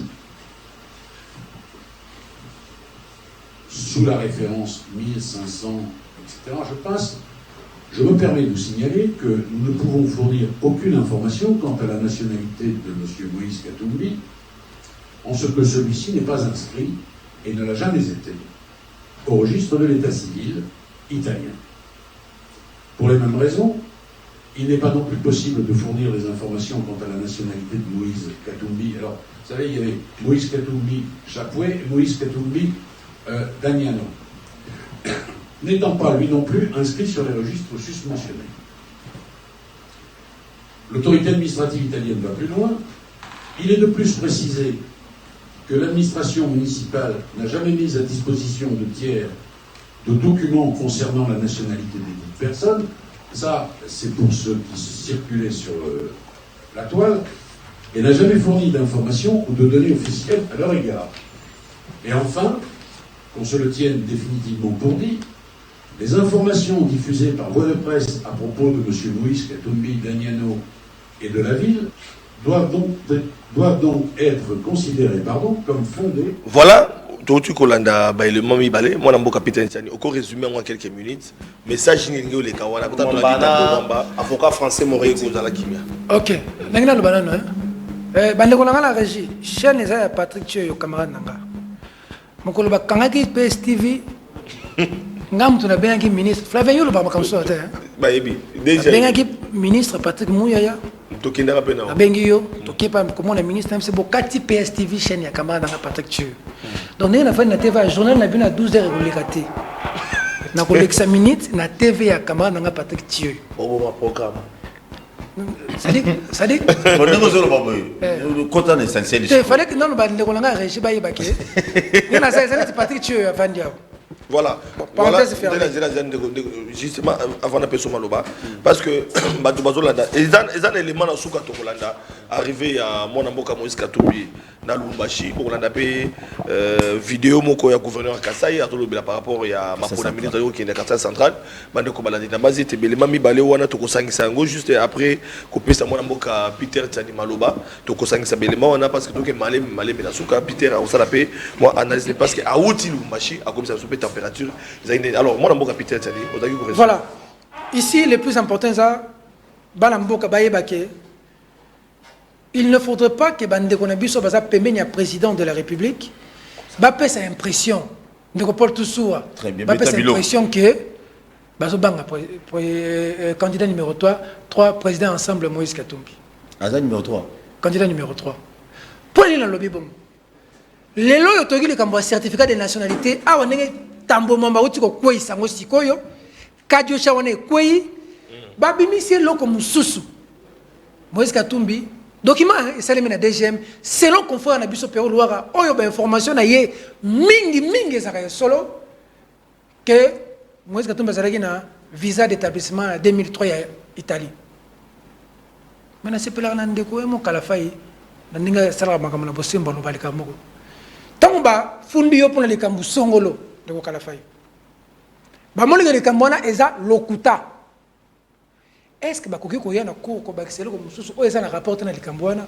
sous la référence 1500, etc. Je me permets de vous signaler que nous ne pouvons fournir aucune information quant à la nationalité de M. Moïse Katumbi, en ce que celui-ci n'est pas inscrit, et ne l'a jamais été, au registre de l'état civil italien. Pour les mêmes raisons, il n'est pas non plus possible de fournir des informations quant à la nationalité de Moïse Katumbi. Alors, vous savez, il y avait Moïse Katumbi Chapoué et Moïse Katumbi Damiano, n'étant pas lui non plus inscrit sur les registres susmentionnés. L'autorité administrative italienne va plus loin. Il est de plus précisé que l'administration municipale n'a jamais mis à disposition de tiers de documents concernant la nationalité des dites personnes. Ça, c'est pour ceux qui circulaient sur la toile, et n'a jamais fourni d'informations ou de données officielles à leur égard. Et enfin, qu'on se le tienne définitivement pour dit, les informations diffusées par voie de presse à propos de M. Moïse Katumbi Damiano et de la ville doivent donc être considérées comme fondées. Voilà, tu kolanda ba élément mibale, moi nambo capitaine Tiani. Encore résumé en quelques minutes. Message ni ngeo le kawana Mwamba, avocat français Moretti. Ok, nangina lo banano bande ko ngala régie, chaîne za Patrick Chio camarade nanga. Mokolo bakangaki PSTV ngam tuna benaki ministre Flavien Yolo ba makamso ata ba yebi déjà benaki ministre Patrick Mouyaya to kindaka pena bengi yo to kepa comme on ministre même c'est bokati PSTV chaîne ya camarade nanga Patrick Chio. Donc na fa na TV journal na bina 12h relikati na ko lexa minute na TV ya camarade nanga Patrick Chio Obo ma programme Ça dit Content essentiel. il fallait que non, on a réagi, il y a ça, Patrick, tu as vendu. Voilà. Parenthèse fermée. Justement, avant d'appeler Somaloba, parce que ils ont un élément dans Souka Tokolanda, arrivé à mon amboka Moïse Katumbi, dans Lumbashi, pour l'anda vidéo moko ya gouverneur Kassai, par rapport à ma première ministre qui est dans Kassai central, bande ko balandi na base te belema mi balé wana to kosangisa ngo juste après couper sa mon amboka Peter Tsani Maloba, to kosangisa belema wana parce que donc malé na Souka Peter a osala pe moi analyse parce que a outil Lumbashi a comme ça souper température. Alors moi amboka Peter Tsani, voilà. Ici le plus important ça balamboka bayebake. Il ne faudrait pas que Bande Konabiso Baza Pemenya, président de la République, Bapé sa impression, de Paul Toussoua, Bapé sa impression que Bazo Banga, candidat numéro 3, président ensemble Moïse Katumbi. Aza numéro 3. Candidat numéro 3. Pour aller dans le lobby, bon. Les lois autorisent le certificat de nationalité. Ah, on est tambo mamba uti ko kwei sango sikoyo. Kadio shawane kwei. Babimi si loko mususu. Moïse Katumbi. Document est na DGM selon confrère na biso Péro Loira oyo ba information na ye mingi ezaka solo que Moïse Katumbi azalaki na visa d'établissement en 2003 ya Italie. Mana sepela na ndeko mo kalafai na ninga sala makambo na bosembo no balika moko. Tango ba fundi yo pona likambu songolo de ko kalafai. Ba molinga likambo na eza lokuta. Est-ce que bakoki ko yana ko bakiselo ko mususu o eza na rapport na likambo wana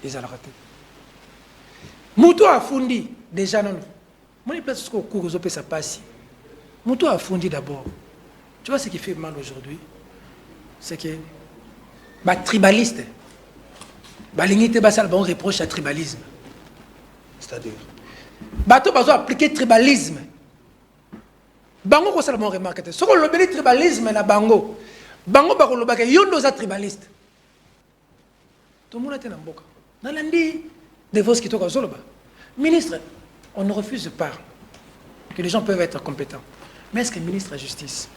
eza la raté. Muto afundi déjà non. Moi il place ko ko zo pesa passi. Muto afundi d'abord. Tu vois ce qui fait mal aujourd'hui, c'est que ba tribaliste. Ba lingité ba sala bon reproche à tribalisme. C'est-à-dire bato bazo appliquer tribalisme. Bango ko sala bon remarque. Ce qu'on lobeli tribalisme na bango. Bango bakolobaka yondo za tribaliste. Tout le monde était dans boka. Dans lundi, des voix qui toquent au ba. Ministre, on ne refuse pas que les gens peuvent être compétents. Mais est-ce que ministre de la justice,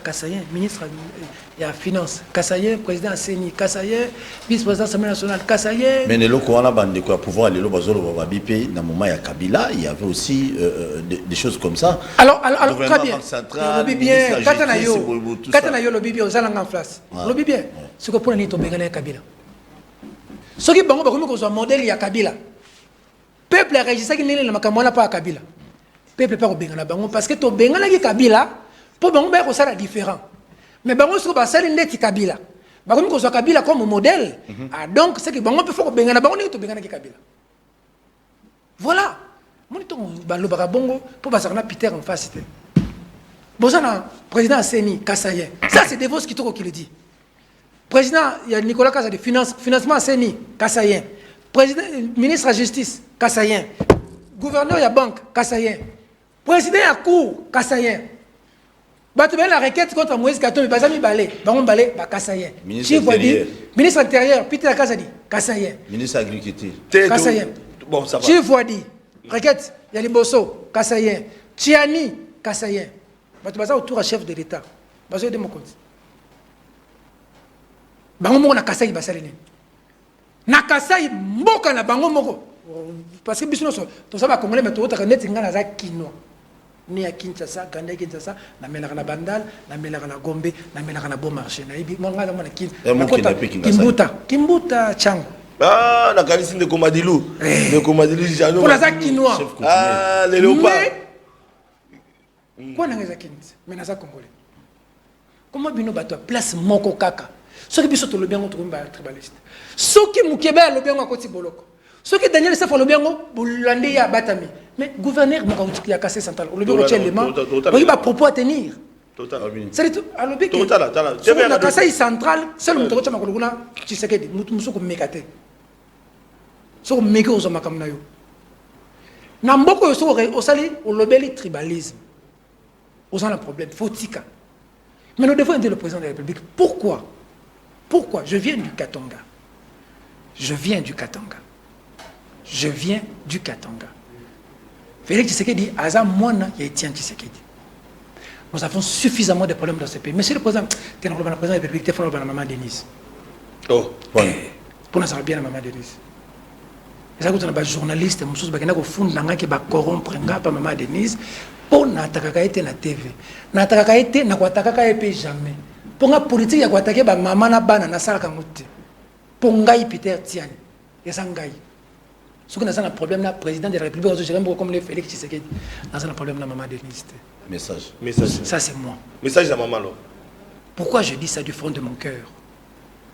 Kassayen, ministre de la finance, Kassayen, président CENI, Kassayen, vice-président de l'Assemblée nationale, Kassayen. Mais les locaux, on a bandé quoi pouvoir aller au Bipé, dans le moment à Kabila, il y avait aussi des choses comme ça. Alors très bien. Le bien, Katanayo, le bien, aux alangs en face. Le bien, ce que pour nous, on a Kabila. Ce qui est bon, c'est un modèle, il y a Kabila. Peuple a réagi, ça qui n'est pas à Kabila. Peuple pas au Bengala Bango, parce que ton Bengala qui Kabila, pour Bango, c'est différent. Mais Bango, c'est pas ça, c'est Kabila. Bango, c'est Kabila comme modèle. Donc, c'est que Bango peut faire au Bengala Bango, c'est Bengala qui Kabila. Voilà. Moi, je suis Bongo pour passer à Peter en face. Bon, ça, le président Seni, Kassayen. Ça, c'est Devos qui le dit. Président, il y a Nicolas Kassa de financement Seni, Kassayen. Président, ministre de la Justice, Kassayen. Gouverneur de la banque, Kassayen. Président de la Cour, Kassayen. La requête contre Moïse Katumbi, Bazami Balé, Baron Balé, Kassayen. Ministre de l'Intérieur, Peter Kassadi, Kassayen. Ministre de l'Agriculture, Kassayen. Bon, ça va. Chief Wadi, requête, il y a les Bosso, Kassayen. Tiani, Kassayen. Baza autour à chef de l'État. Baza de mon compte. Bango moko na Kassayi basalene. Na Kassayi mboka na bango moko. Parce que bisino so to saba congolais mais to ta net ngana za kino. Ni ya Kinshasa, Ganda Kinshasa, na melaka na Bandal, na melaka na Gombe, na melaka na Bon Marché. Na ibi mo ngala mo na kin. Kimbuta chango. Ah, na kalisi de Komadilu. De Komadilu jalo. Pour la za kinois. Ah, les léopards. Quoi na za kinz? Mais na za congolais. Comment bino bato place moko kaka? Ce qui est le bien contre un tribaliste. Ce qui est le bien contre Boloko. Ce qui est Daniel Safo le bien contre ya Batami. Mais gouverneur qui a cassé central. Le bien contre il va propos à tenir. C'est tout. Alors bien que sur la cassé central, seul le contre Makoluna qui s'est dit musu ko mekate. So meko aux makam na yo. Na mboko so au sali au lobeli tribalisme. Aux un problème fautika. Mais nous devons aider le président de la République. Pourquoi? Pourquoi? Je viens du Katanga. Je viens du Katanga. Je viens du Katanga. Félix Tshisekedi, Aza Mwana, il y a Etienne Tshisekedi. Nous avons suffisamment de problèmes dans ce pays. Monsieur le Président, tu es le président de la République, tu es le maman Denise. Oh, Pour nous savoir bien la maman Denise. Et ça, quand on a des journalistes, nous avons fondé qui va corrompre la maman Denise pour n'attaquer été na TV. N'attaquer été, n'a pas attaqué jamais. Pour la politique, il y a attaqué la maman na bana na sala kamuti. Pour ngai Peter Tiani. Et ça ngai. Ce qu'on a un problème là, président de la République, comme le Félix Tshisekedi, on a un problème là, maman Denise. Message. Ça, c'est moi. Message à maman. Pourquoi je dis ça du fond de mon cœur?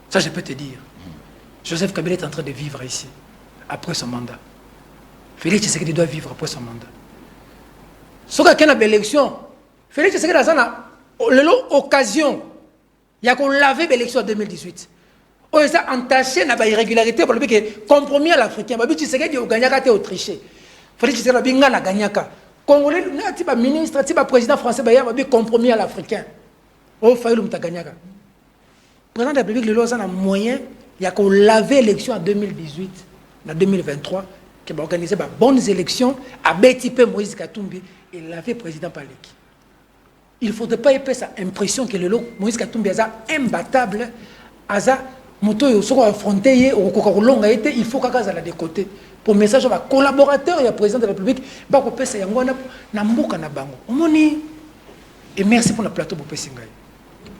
Ça, je peux te dire. Joseph Kabila est en train de vivre ici, après son mandat. Félix Tshisekedi doit vivre après son mandat. Ce qu'il y a une élection, Félix Tshisekedi a une occasion. Il y a qu'on lavé l'élection en 2018. On a entaché dans l'irrégularité pour le compromis à l'Africain. Tu sais qu'il y a gagné à Autriche. Félix Tshisekedi a gagné. Congolais, tu es ministre, tu es président français, il y a un compromis à l'Africain. Oh, il faut gagner. Le président de la République, il a un moyen, il y a qu'on lavé l'élection en 2018, en 2023, qui va organiser de bonnes élections, à BTP Moïse Katumbi et laver le président Paleki. Il ne faudrait pas y faire cette impression que Moïse Katumbi est imbattable, il faut affronter, il faut qu'il soit de côté. Pour message aux collaborateurs et au président de la République, et merci pour le plateau pour Pessingaï. Le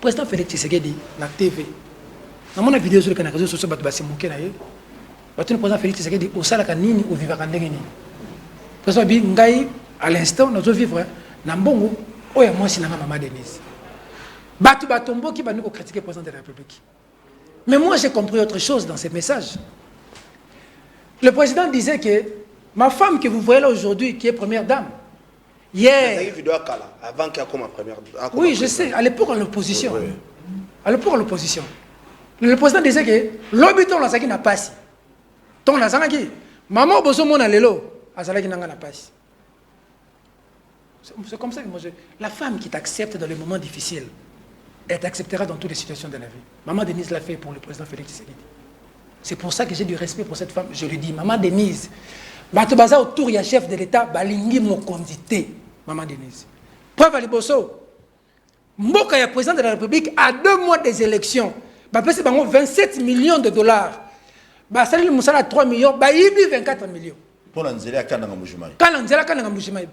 président Félix Tshisekedi, la TV, dans mon vidéo sur les réseaux sociaux, le président Félix Tshisekedi, au Salakanini, au Vivakandengini. Le président Bingaï, à l'instant, nous vivons, Nambongo, où est moi, Sinanga Maman Denise. Batu Batombo qui va nous critiquer le président de la République. Mais moi, j'ai compris autre chose dans ces messages. Le président disait que ma femme que vous voyez là aujourd'hui, qui est première dame, hier... Avant qu'elle soit première dame. Oui, je sais, à l'époque en l'opposition. Oui. À l'époque en l'opposition. Le président disait que l'habitant là, ça qui n'a pas si. Ton là, ça qui. Maman, boso mon alelo, azala qui n'a pas si. C'est comme ça que moi je... La femme qui t'accepte dans les moments difficiles, elle t'acceptera dans toutes les situations de la vie. Maman Denise l'a fait pour le président Félix Tshisekedi. C'est pour ça que j'ai du respect pour cette femme. Je lui dis, Maman Denise, Batubaza autour, il y a chef de l'État, Balingi Mokondité, Maman Denise. Preuve à Liboso, Mboka, il y a président de la République, à 2 mois des élections, c'est 27 millions de dollars. Salil Moussala 3 millions, Baïbi 24 millions. Pour l'anzela à Kananga Moujimaï. Quand l'anzela Kananga Moujimaï,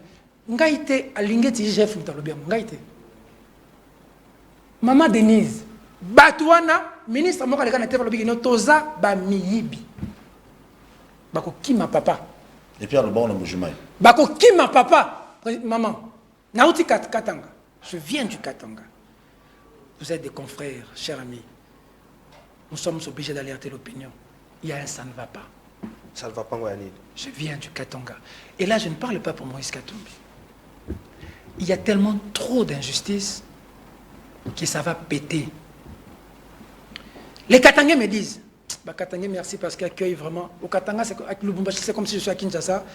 Ngaïté, à Lingeti, chef Moutalobia, Ngaïté. Maman Denise, Batouana, ministre Moka Lekana Tefalobi, Toza, Bamiyibi. Bako Kima papa. Et puis, le bon, on a Moujimaï. Bako Kima papa. Maman, Naouti Katanga. Je viens du Katanga. Vous êtes des confrères, chers amis. Nous sommes obligés d'alerter l'opinion. Il y a un ça ne va pas. Ça ne va pas, Ngoyani. Je viens du Katanga. Et là, je ne parle pas pour Moïse Katumbi. Il y a tellement trop d'injustice que ça va péter. Les Katangais me disent, Katangais, merci parce qu'ils accueillent vraiment. Au Katanga, c'est comme si je suis à Kinshasa.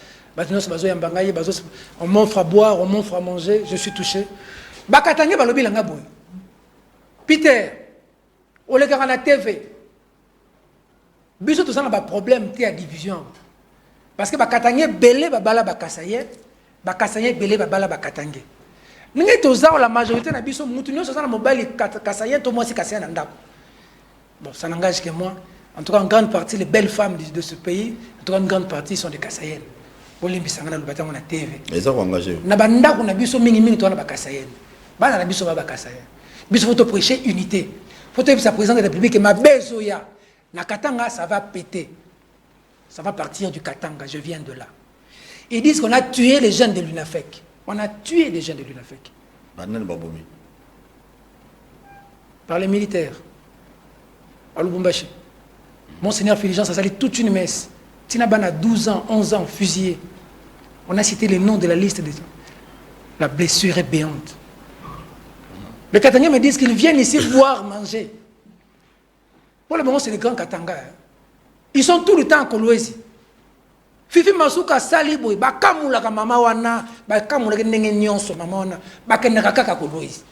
On m'offre à boire, on m'offre à manger, je suis touché. Katangais, balobi langa boy. Peter, on les gars à la TV. Biso tout ça n'a pas de problème, il y a division. Parce que Katangais, belé, babala, bakasaye, bakasaye, belé, babala, bakatangais. Nous sommes la majorité de biso, nous sommes mobile kasaye, tout moi c'est kasaye nandap. Bon, ça n'engage que moi. En tout cas, en grande partie, les belles femmes de ce pays, en tout cas, une grande partie sont des Kassayennes. Olimbi Sangana, le bâtiment, on a TV. Les hommes engagés. Nabanda, on a vu so mingi, toi, on a Kassayennes. Bana, on a vu so Kassayennes. Biso, faut prêcher unité. Faut que sa présidente de la République, ma besoya. Na Katanga, ça va péter. Ça va partir du Katanga, je viens de là. Ils disent qu'on a tué les jeunes de l'UNAFEC. On a tué les jeunes de l'UNAFEC. Par les militaires. À Lubumbashi. Monseigneur Féligence a sali toute une messe. Tinaban a 12 ans, 11 ans, fusillé. On a cité les noms de la liste des gens. La blessure est béante. Les Katangais me disent qu'ils viennent ici boire, manger. Pour le moment, c'est les grands Katanga. Ils sont tout le temps à Kolwezi. Fifi Masuka Saliboy, Bakamula Mama Wana, Bakamula Nyonso Mama Wana, Bakenakaka Kolwezi.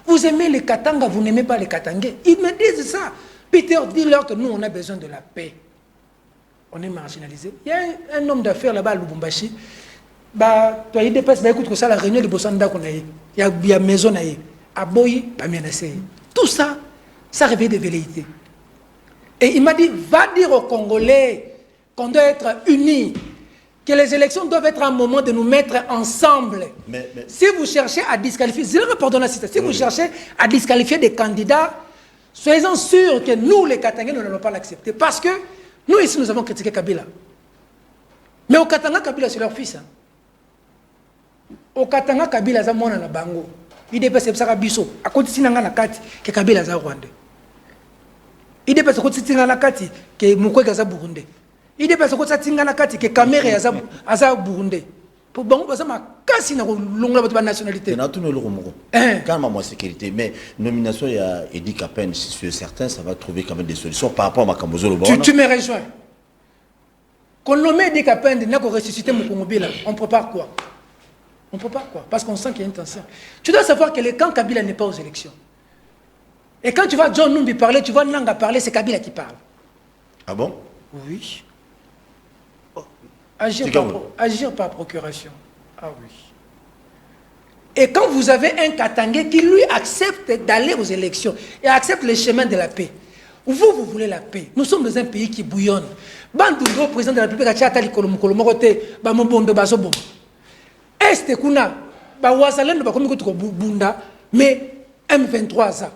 Vous aimez les Katanga, vous n'aimez pas les Katangais. Ils me disent ça. Peter, dis-leur que nous, on a besoin de la paix. On est marginalisé. Il y a un homme d'affaires là-bas à Lubumbashi. bah toi il dépasse bah écoute que ça la réunion de Bosanda qu'on a il y a maison naïe à Boyi pas menacé tout ça ça réveille des velléités et il m'a dit va dire aux Congolais qu'on doit être unis, que les élections doivent être un moment de nous mettre ensemble. Mais... si vous cherchez à disqualifier, si vous cherchez à disqualifier des candidats, soyez-en sûrs que nous les Katangais nous n'allons pas l'accepter parce que nous ici nous avons critiqué Kabila. Mais au Katanga, Kabila c'est leur fils. Hein. Au Katanga, Kabila c'est mon bango. Il dépasse ça biso. À côté de na kati que Kabila c'est Rwanda. Il dépasse à côté de na kati que Mukwege c'est Burundi. Il dépasse à côté de na kati que Kamere c'est Burundi. Pour bango parce que ma kasi na longa de nationalité. Na tout le monde. Quand ma sécurité mais nomination il y a Edi Kapen sur certains ça va trouver quand même des solutions par rapport à Makamozolo. Tu me rejoins. Qu'on nomme Edi Kapen n'a qu'à ressusciter Mukongobila. On prépare quoi? On prépare quoi? Parce qu'on sent qu'il y a une tension. Tu dois savoir que le camp Kabila n'est pas aux élections. Et quand tu vois John Numbi parler, tu vois Nanga parler, c'est Kabila qui parle. Ah bon? Oui. Agir par procuration. Ah oui. Et quand vous avez un Katangais qui lui accepte d'aller aux élections et accepte le chemin de la paix, vous voulez la paix. Nous sommes dans un pays qui bouillonne. Bandoundo, président de la République, Tchatali Kolomokolomokote, Bamobondo Bazobo. Est kuna, Bawazalen, Bakomiko Bunda, mais M23 ça.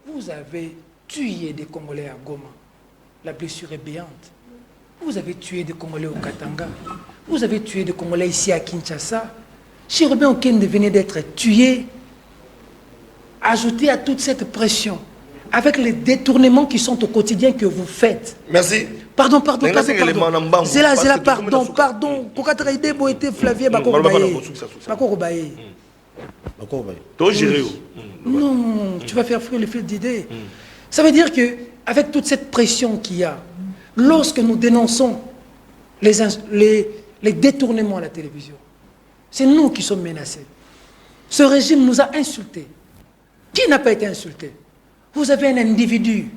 Vous avez tué des Congolais à Goma. La blessure est béante. Vous avez tué des Congolais au Katanga. Vous avez tué des Congolais ici à Kinshasa. Chirobin Okende venait d'être tué. Ajoutez à toute cette pression, avec les détournements qui sont au quotidien que vous faites. Merci. Pardon. C'est là, pardon. Pourquoi tu as été Flavien Bakobaye? Non, tu vas faire fruit le fil d'idées. Ça veut dire que, avec toute cette pression qu'il y a, lorsque nous dénonçons les détournements à la télévision, c'est nous qui sommes menacés. Ce régime nous a insultés. Qui n'a pas été insulté? Vous avez un individu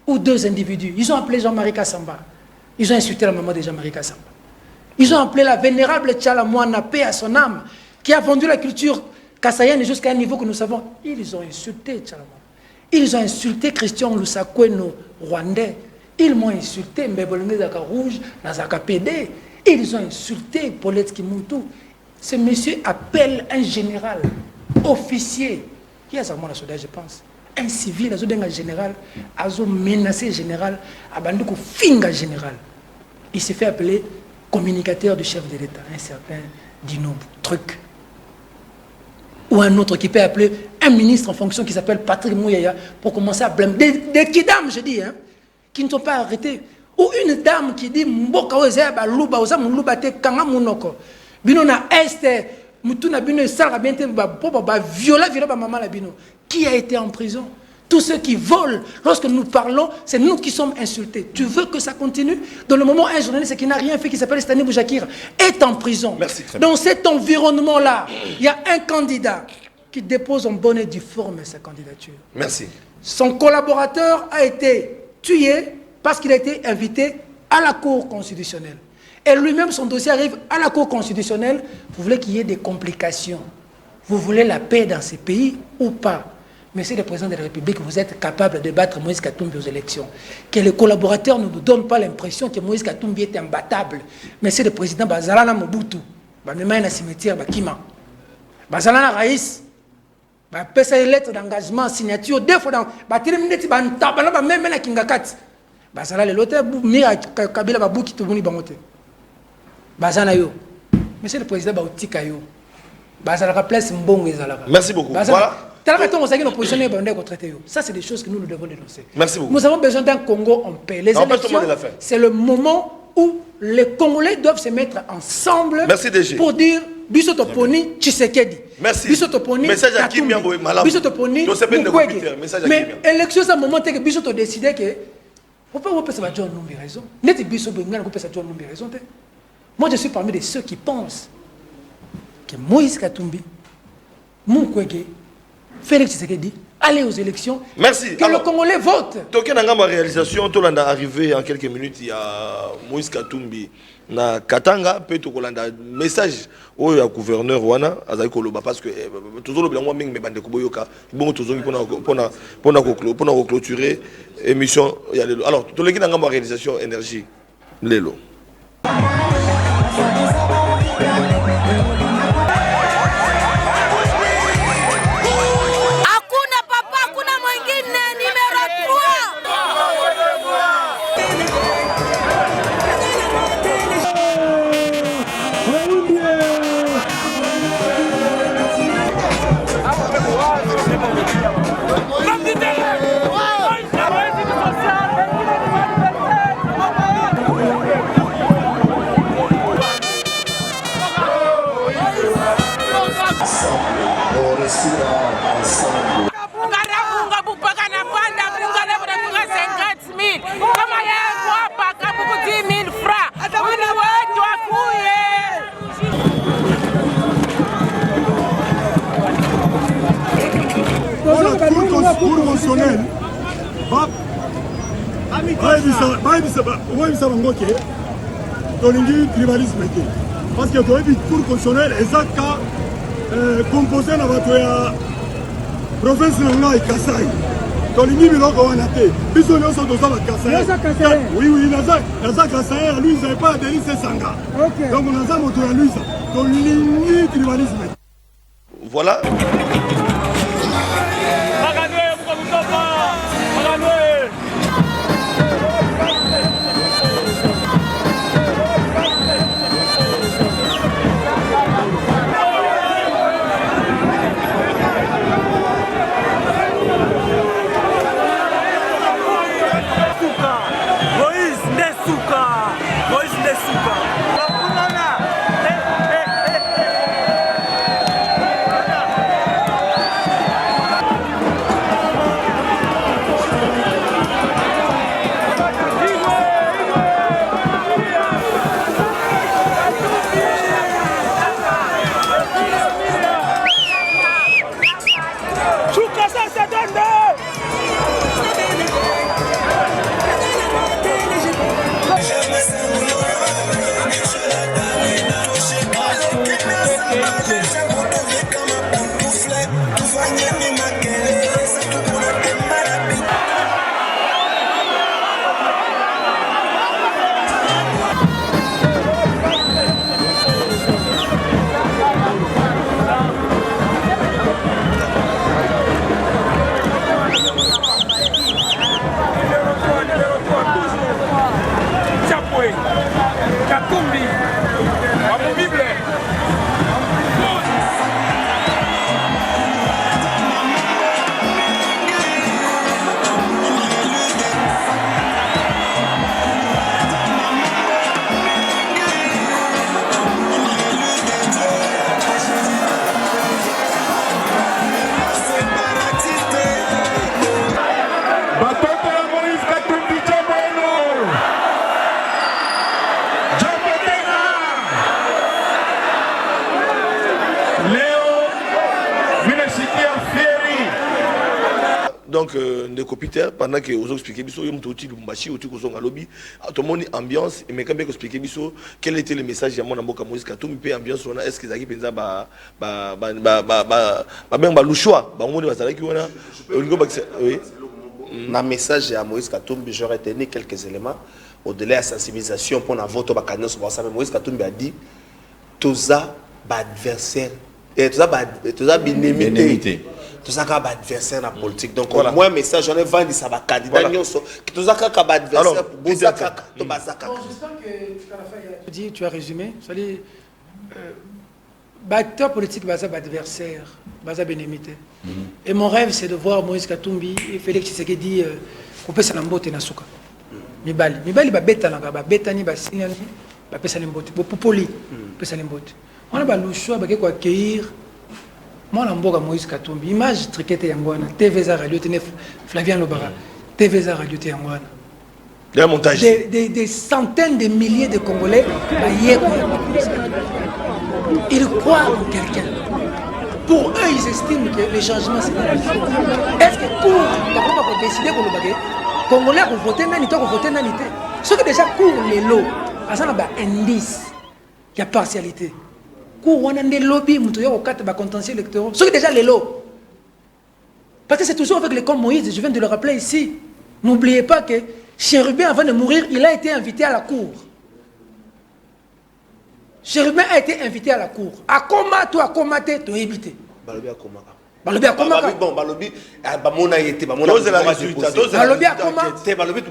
ou deux individus. Ils ont appelé Jean-Marie Kassamba. Ils ont insulté la maman de Jean-Marie Kassamba. Ils ont appelé la vénérable Tchala Moana, paix à son âme, qui a vendu la culture kassayenne jusqu'à un niveau que nous savons. Ils ont insulté Tchala Moana. Ils ont insulté Christian Lusakweno, rwandais. Ils m'ont insulté Mbeboloné Zaka Rouge, Nazaka PD. Ils ont insulté Paulette Kimuntu. Ce monsieur appelle un général, officier, qui a sa mort à Soda, je pense. Un civil, un général, a menacé général, a bandu finga général. Il s'est fait appeler communicateur du chef de l'État, un certain Dino Truc. Ou un autre qui peut appeler un ministre en fonction qui s'appelle Patrick Mouyaya pour commencer à blâmer. Des kidams, je dis, hein, qui ne sont pas arrêtés. Ou une dame qui dit Mboka Oze Baluba, Oza Muluba Te Kanga Munoko. Bino na Este, Mutuna Bino Sara Biente Baba viola maman la Bino. Qui a été en prison? Tous ceux qui volent, lorsque nous parlons, c'est nous qui sommes insultés. Tu veux que ça continue? Dans le moment où un journaliste qui n'a rien fait, qui s'appelle Stani Boujakir, est en prison. Merci. Dans cet environnement-là, il y a un candidat qui dépose en bonne et due forme sa candidature. Merci. Son collaborateur a été tué parce qu'il a été invité à la Cour constitutionnelle. Et lui-même, son dossier arrive à la Cour constitutionnelle. Vous voulez qu'il y ait des complications? Vous voulez la paix dans ces pays ou pas? Monsieur le Président de la République, vous êtes capable de battre Moïse Katumbi aux élections. Que les collaborateurs ne nous donnent pas l'impression que Moïse Katumbi est imbattable. Monsieur le Président, Bazalana Mobutu, même un cimetière, Bakima. Bazalana Raïs, pesa lettre d'engagement, signature, deux fois dans Batiremineti, Bantabana, même à Kingakat. Bazalana, l'auteur, Mira Kabila Babouki, Tobuni Bamote. Bazana yo. Monsieur le Président, Baoutika yo. Bazalana place Mbongo Ezalaka. Merci beaucoup. Voilà. Ça, c'est des choses que nous devons dénoncer. Merci beaucoup. Nous avons besoin d'un Congo en paix. Les élections, c'est le moment où les Congolais doivent se mettre ensemble. Merci, DG. Pour dire Bissotoponi Tshisekedi. Merci. Bissotoponi message à Kim Yambo Malam. Bissotoponi Mukwege. Mais l'élection, c'est un moment où Bissoto décidé que faut pas que ça va John Numbi raison. N'est-ce pas Bissoto que ça John Numbi raison? Moi, je suis parmi de ceux qui pensent que Moïse Katumbi, Mukwege, Félix Tshisekedi aller aux élections. Merci. Que Alors, le Congolais vote. Toké Nangama réalisation, tout l'anda arrivé en quelques minutes, il y a Moïse Katumbi na Katanga, peut to kolanda message au gouverneur Wana, Azali Koloba, parce que toujours le blanc mais bande Koboyoka, bon toujours pour clôturer émission. Alors, tout le Nangama réalisation énergie, Lelo. Cour constitutionnelle parce que la Cour constitutionnelle est composée de la province de Kassai. Oui, oui, Naza Kassai, lui, ils n'avaient pas adhéré à Sanga. Donc, on a moto à lui, tribalisme. Voilà. Donc, ndeko Peter, pendant que vous expliquez biso, yom toti lumbashi, oti kozonga lobby, tout le monde ambiance, et mais quand bien expliquer biso, quel était le message de mon amboka Moïse Katumbi, pe ambiance on a, est-ce que zaki penza ba louchoa, ba monde bazala ki wana, oui. Na message à Moïse Katumbi, j'aurais tenu quelques éléments au-delà de la sensibilisation pour la vote au Bacana sur WhatsApp. Moïse Katumbi a dit Toza adversaire, Toza bénémité. Tout ça comme adversaire dans la politique. Donc voilà. Moi un message j'en ai vendu ça va candidat qui tout ça comme adversaire pour Bozaka to Bazaka. Bon, j'espère que tu as résumé, c'est-à-dire acteur politique baza adversaire, baza bénémité. Et mon rêve c'est de voir Moïse Katumbi et Félix Tshisekedi couper sa lambote na suka. Mibali ba beta na ba beta ni ba signani ba pesa lambote, bo popoli pesa lambote. On a ba le choix ba ko accueillir moi, je Moïse Katumbi, image triquette Yangwana, TVza Radio, Flavien Lobara, TVza Radio Yangwana. Des centaines de milliers de Congolais, ils croient en quelqu'un. Pour eux, ils estiment que les changements, c'est pas possible. Est-ce que pour on décider que le Congolais vont voter nani, toi voter nani. Ce que déjà pour les lots, ça n'a pas indice, il y a partialité. Pour on a des lobbies, il y a contentieux électoraux. Ce que déjà les lots. Parce que c'est toujours avec les camps Moïse, je viens de le rappeler ici. N'oubliez pas que Chérubin, avant de mourir, il a été invité à la cour. Chérubin a été invité à la cour. À comment toi, à comment tu es évité. Balobi à comment. Balobi à comment. Bon, Balobi, Bamona était, Bamona. Dose la résultat. Balobi à comment.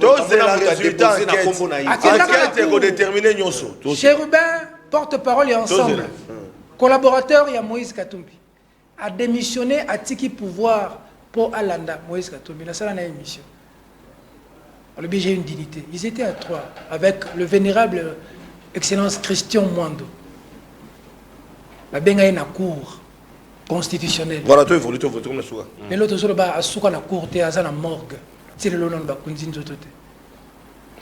Dose la résultat. Enquête est déterminée nyonso. Chérubin, porte-parole et ensemble. Collaborateur, il y a Moïse Katumbi. A démissionné à Tiki pouvoir pour Alanda. Moïse Katumbi, la salle en a émission. J'ai une dignité. Ils étaient à 3 avec le vénérable Excellence Christian Mwando. La benga est na cour constitutionnelle. Voilà, toi, il faut le comme la souka. Mais l'autre jour, à souka na cour, t'es à la morgue. C'est le nom de la kunzin zotote.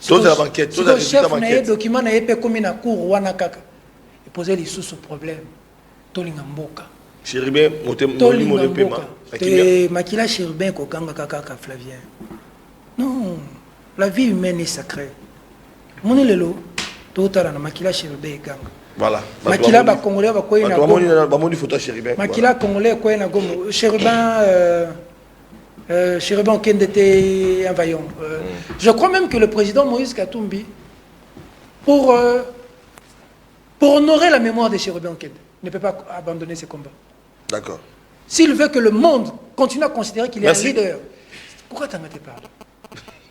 Toi, c'est la banquette. Toi, le chef n'a document n'a pas comme na cour wana kaka. Il posait les sous problème. Tolinga mboka. Chérubin, mon le paiement. Et Makila Chérubin kokanga kaka Flavien. Non. La vie humaine est sacrée. Mon lelo, tout à l'heure, Makila Chérubin gang. Voilà. Makila ba Congolais ba koy na gomo. Bamoni photo Chérubin. Makila Congolais koy na gomo. Chérubin Chérubin Kendete envaillant. Je crois même que le président Moïse Katumbi, pour honorer la mémoire de Chérubin Kende, ne peut pas abandonner ses combats. D'accord. S'il veut que le monde continue à considérer qu'il est un leader, pourquoi t'en as parlé?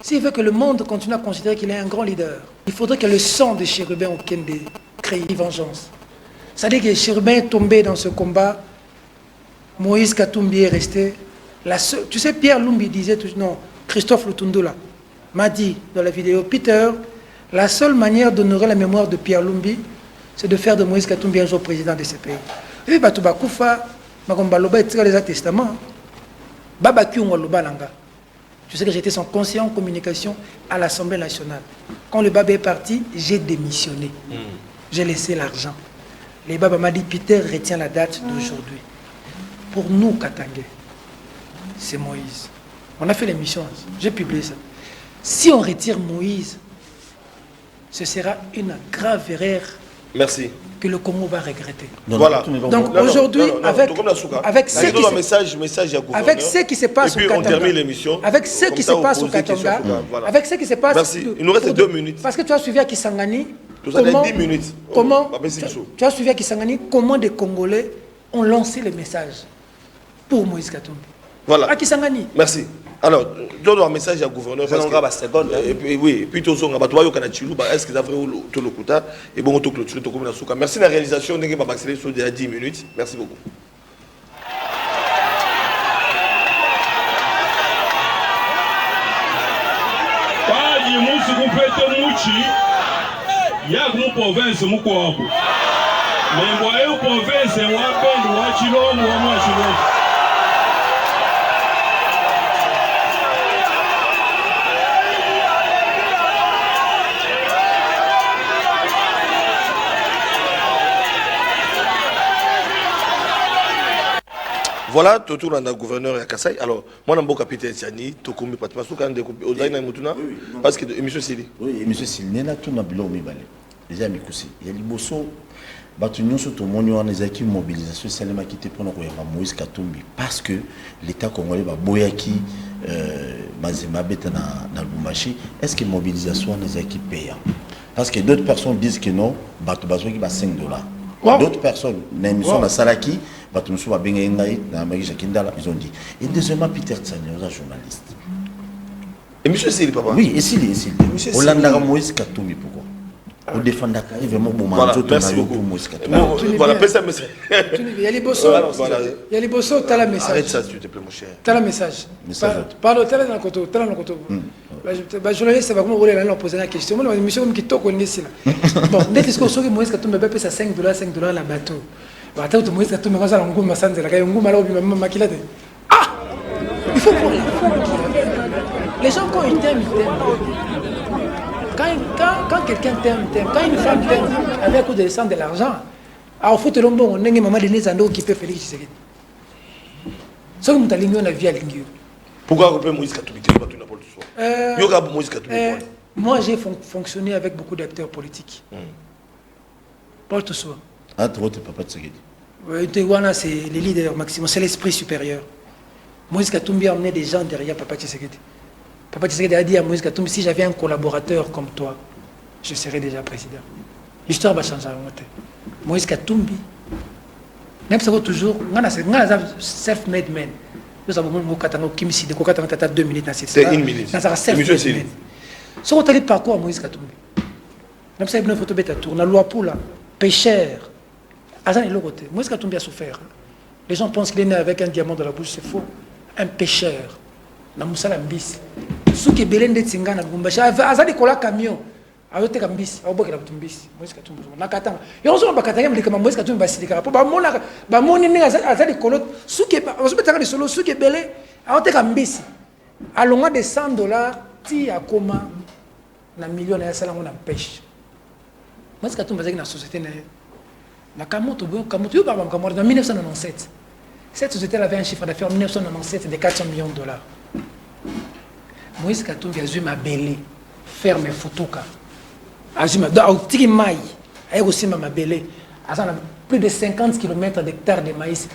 S'il veut que le monde continue à considérer qu'il est un grand leader, il faudrait que le sang de Chérubin Okende crée une vengeance. C'est-à-dire que Chérubin est tombé dans ce combat, Moïse Katumbi est resté. Tu sais, Pierre Lumbi disait, non, Christophe Lutundula m'a dit dans la vidéo, Peter, la seule manière d'honorer la mémoire de Pierre Lumbi, c'est de faire de Moïse Katumbi un jour président de ce pays. Et Batouba Koufa, Magombaloba et les testaments, Baba Kyungoloba Langa. Tu sais que j'étais son conseiller en communication à l'Assemblée nationale. Quand le Baba est parti, j'ai démissionné. J'ai laissé l'argent. Le Baba m'a dit, Peter, retiens la date d'aujourd'hui. Pour nous, Katangé, c'est Moïse. On a fait l'émission, j'ai publié ça. Si on retire Moïse, ce sera une grave erreur. Merci. Que le Congo va regretter. Voilà. Donc aujourd'hui, avec ce qui se passe au Katanga, on termine l'émission. Avec ce qui se passe au Katanga, avec ce qui se passe. Merci. Il nous reste 2 minutes. Parce que tu as suivi à Kisangani. Tu as 10 minutes. Comment tu as suivi à Kisangani comment des Congolais ont lancé le message pour Moïse Katumbi. Voilà. À Kisangani. Merci. Alors, donne un message au gouverneur. Et puis tout ça, est-ce qu'ils avaient tout le coup et bon, tout clôture, tout comme la souka. Merci la réalisation. On va accélérer sur 10 minutes. Merci beaucoup. Voilà, tout le monde gouverneur à Kassai. Alors, moi, je suis capitaine Tiani, tout le monde parce que émission Sili. Oui, émission Sili, il y a tout le monde déjà Mikoussi. Il y a les bossos, Batunion sur tout le monde, les équipes mobilisation, c'est les qui te prennent Moïse Katumbi. Parce que l'État congolais va boyaki, Mazema Beta dans le Bumbashi. Est-ce que la mobilisation des équipes payant? Parce que d'autres personnes disent que non, Batobazo qui va $5. D'autres personnes, l'émission de Salaki, ils ont dit. Et deuxièmement, Peter Tsani, un journaliste. Et monsieur Sili, papa? Oui, et Sili. Hollanda Moïse Katumbi, pourquoi? Au défendre vraiment bon voilà, merci beaucoup. Voilà, fais ça message. Il y a les bossos. Il y a les bossos, tu as le message. Arrête ça, s'il te plaît, mon cher. Tu as le message. Parle, tu as le côté. Journaliste, ça va comment rouler là, on poser la question. Moi, monsieur, comme qui toque, on est ici là. Bon, dès que ce Moïse Katumbi paye ça $5 la bateau. Attends, Moïse Katumbi, quand ça, on goûte ma santé, là, on goûte ma robe, ma maquillade. Ah! Il faut pour les gens, quand ils t'aiment, ils t'aiment. Quand quelqu'un t'aime, quand une femme t'aime, avec ou de l'argent, alors il faut te l'ombre, on a une maman de Nizando qui peut Félix Tshisekedi. Ce que tu as la vie à l'ingio. Pourquoi on peut Moïse Katumbi pas tout n'importe quoi? Yoga Moïse Katumbi. Moi, j'ai fonctionné avec beaucoup d'acteurs politiques. Pas tout ça. Entre autres, Papa Tshisekedi. Tewana, c'est les leaders maximum, c'est l'esprit supérieur. Moïse Katumbi a emmené des gens derrière Papa Tshisekedi. Papa Tshisekedi a dit à Moïse Katumbi, si j'avais un collaborateur comme toi, je serais déjà président. L'histoire va changer. Moïse Katumbi, même si c'est toujours, self-made man. Nous avons Kim Sidi, 2 minutes. C'est 1 minute. Nous avons self-made man. Si on a le parcours à Moïse Katumbi, même si on a une photo bête à tour, on a loi pour la pécheur. Moïse Katumbi a souffert. Les gens pensent qu'il est né avec un diamant dans la bouche, c'est faux. Un pécheur. Na musala mbisi. Suki belende tsingana gumbashi. Azali kola camion. Ayote kambisi. Aoboke la butumbisi. Moïse Katumbi. Nakatanga. Yozo bakatanga mlikama Moïse Katumbi basilika. Po ba mona ba moni ninga azali kolot. Suki bazobetaka de solo suki belé. Ayote kambisi. Alonga de $100 ti akoma na million ya sala ngona pêche. Moïse Katumbi bazaki na société na la Kamoto, en 1997. Cette société avait un chiffre d'affaires en 1997 de 400 millions de dollars. Moïse Katumbi a ma belé, ferme Futuka. Azuma, donc, Tiki Maï, a aussi ma belé. A plus de 50 km d'hectares de maïs.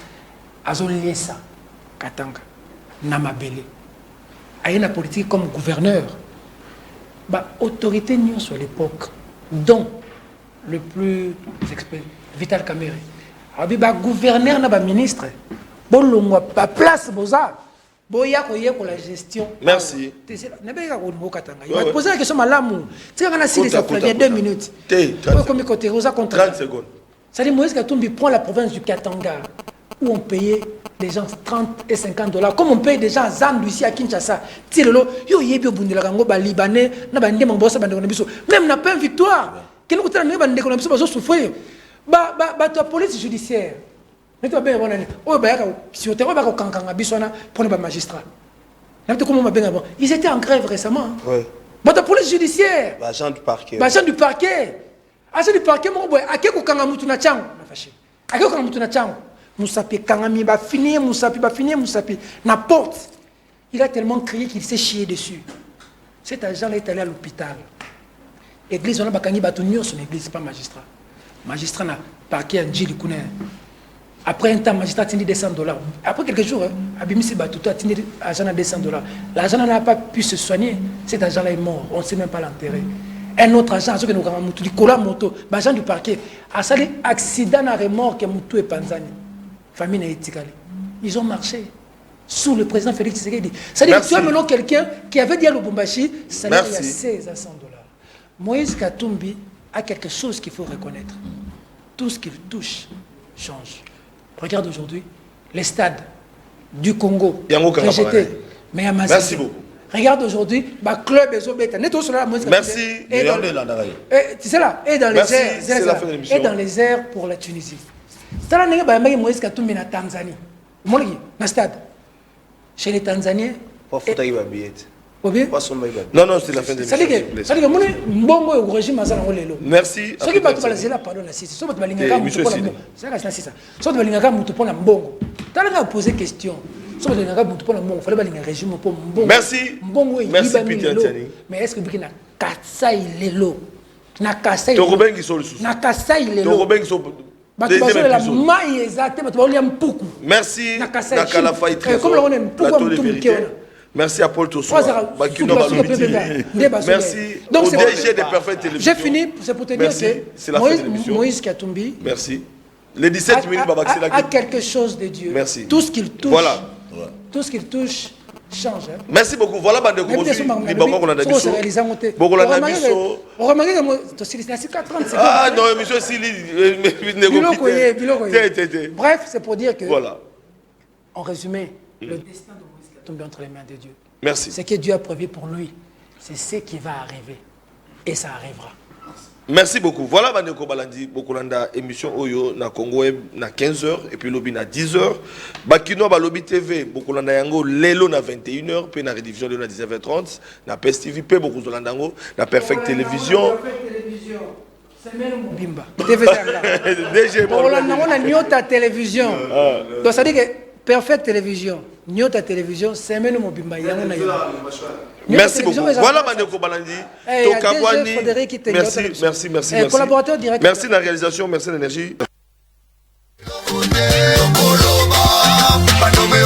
Azo Liesa, Katanga, Nama belé. A une politique comme gouverneur. Autorité n'y sur l'époque, dont le plus expert. Vital Kamerhe. Abi ba gouverneur na ba ministre. Bolongwa ba place boza. Boya ko ye ko la gestion. Merci. Na be ka ko katanga. Il va te poser la question malamu. Tu vas na si ça prévient 2 minutes. Comme côté Rosa contre 30 secondes. Ça dit Moïse Katumbi prend la province du Katanga où on payait les gens 30 et 50 $. Comme on paye des gens à Zandu ici à Kinshasa. Tirelo yo yebi obundela kango ba libanais na ba ndema bossa ba ndeko na biso. Même na pas une victoire. Kino kutana na ba ndeko na biso bazo souffrir. La police judiciaire. Si ils étaient en grève récemment. Oui. La police judiciaire. Agent du parquet. Agent du parquet. Agent du parquet, il a tellement crié qu'il s'est chié dessus. Cet agent est allé à l'hôpital. L'église, on a bakani batunyo son église, pas magistrat. Magistrat n'a parquet en Djili Kouné. Après un temps, magistrat a tenu $200. Après quelques jours, Abimisi Batuta a tenu agent à $200. L'agent n'a pas pu se soigner. Cet agent-là est mort. On ne sait même pas l'enterrer. Un autre agent, agent du parquet, a sali accident à remorque que Moutou et Panzani. Famille Naïtikali. Ils ont marché sous le président Félix Tshisekedi. C'est-à-dire que tu as maintenant quelqu'un qui avait dit à Lubumbashi, ça il y a 16 à $100. Moïse Katumbi a quelque chose qu'il faut reconnaître. Tout ce qu'il touche change. Regarde aujourd'hui les stades du Congo rejetés. Mais à merci beaucoup. Regarde aujourd'hui, le club est obéta. Merci. Tu sais là, et dans les airs, et dans les airs pour la Tunisie. C'est là que Moïse Katumbi na Tanzanie. Dans stade. Chez les Tanzaniens. Non, non, c'est la fin de l'émission. C'est-à-dire que mbongo au régime azala ngolelo. Merci. Ce qui va te balazer là pardon la sisi. So ba balingaka mutu pona mbongo. C'est ça c'est ça. So ba balingaka mutu pona mbongo. Tala poser question. So ba balingaka mutu pona mbongo, fallait balinga régime pona mbongo. Merci. Mbongo merci Peter Tiani. Mais est-ce que bikina katsa ilelo? Na katsa ilelo. Tokobengi so lusu. Na katsa ilelo. Tokobengi so merci comme merci à Paul Tossoa. Merci au DG de Parfaite Télévision. J'ai fini, c'est pour te dire que Moïse Katumbi merci. Les 17 minutes a quelque chose de Dieu. Merci. Tout ce qu'il touche, voilà. Tout ce qu'il touche change. Merci beaucoup. Voilà, bande de ah non, monsieur Sili. Bref, c'est pour dire que, voilà. En résumé, le destin de Moïse Katumbi entre les mains de Dieu. Merci. Ce que Dieu a prévu pour lui, c'est ce qui va arriver. Et ça arrivera. Merci beaucoup. Voilà, Bandeko Balandi, Bokolanda, émission Oyo, na Congo na 15h, et puis Lobi na 10h. Bakino Balobi TV, Bokolanda Yango, Lelo na 21h, puis na rédivision de na 19h30, na PES TV, puis Bokolanda Yango, na Perfect Télévision. C'est même Bimba. DG Bokolanda Yango, na Nyota Télévision. Donc ça dit que Perfect Télévision. Nyota Télévision, c'est même mon bimba. Merci beaucoup. Voilà Mandeko Balandi. Tokabwani. Merci. Collaborateur direct. Merci. Merci la réalisation, merci l'énergie.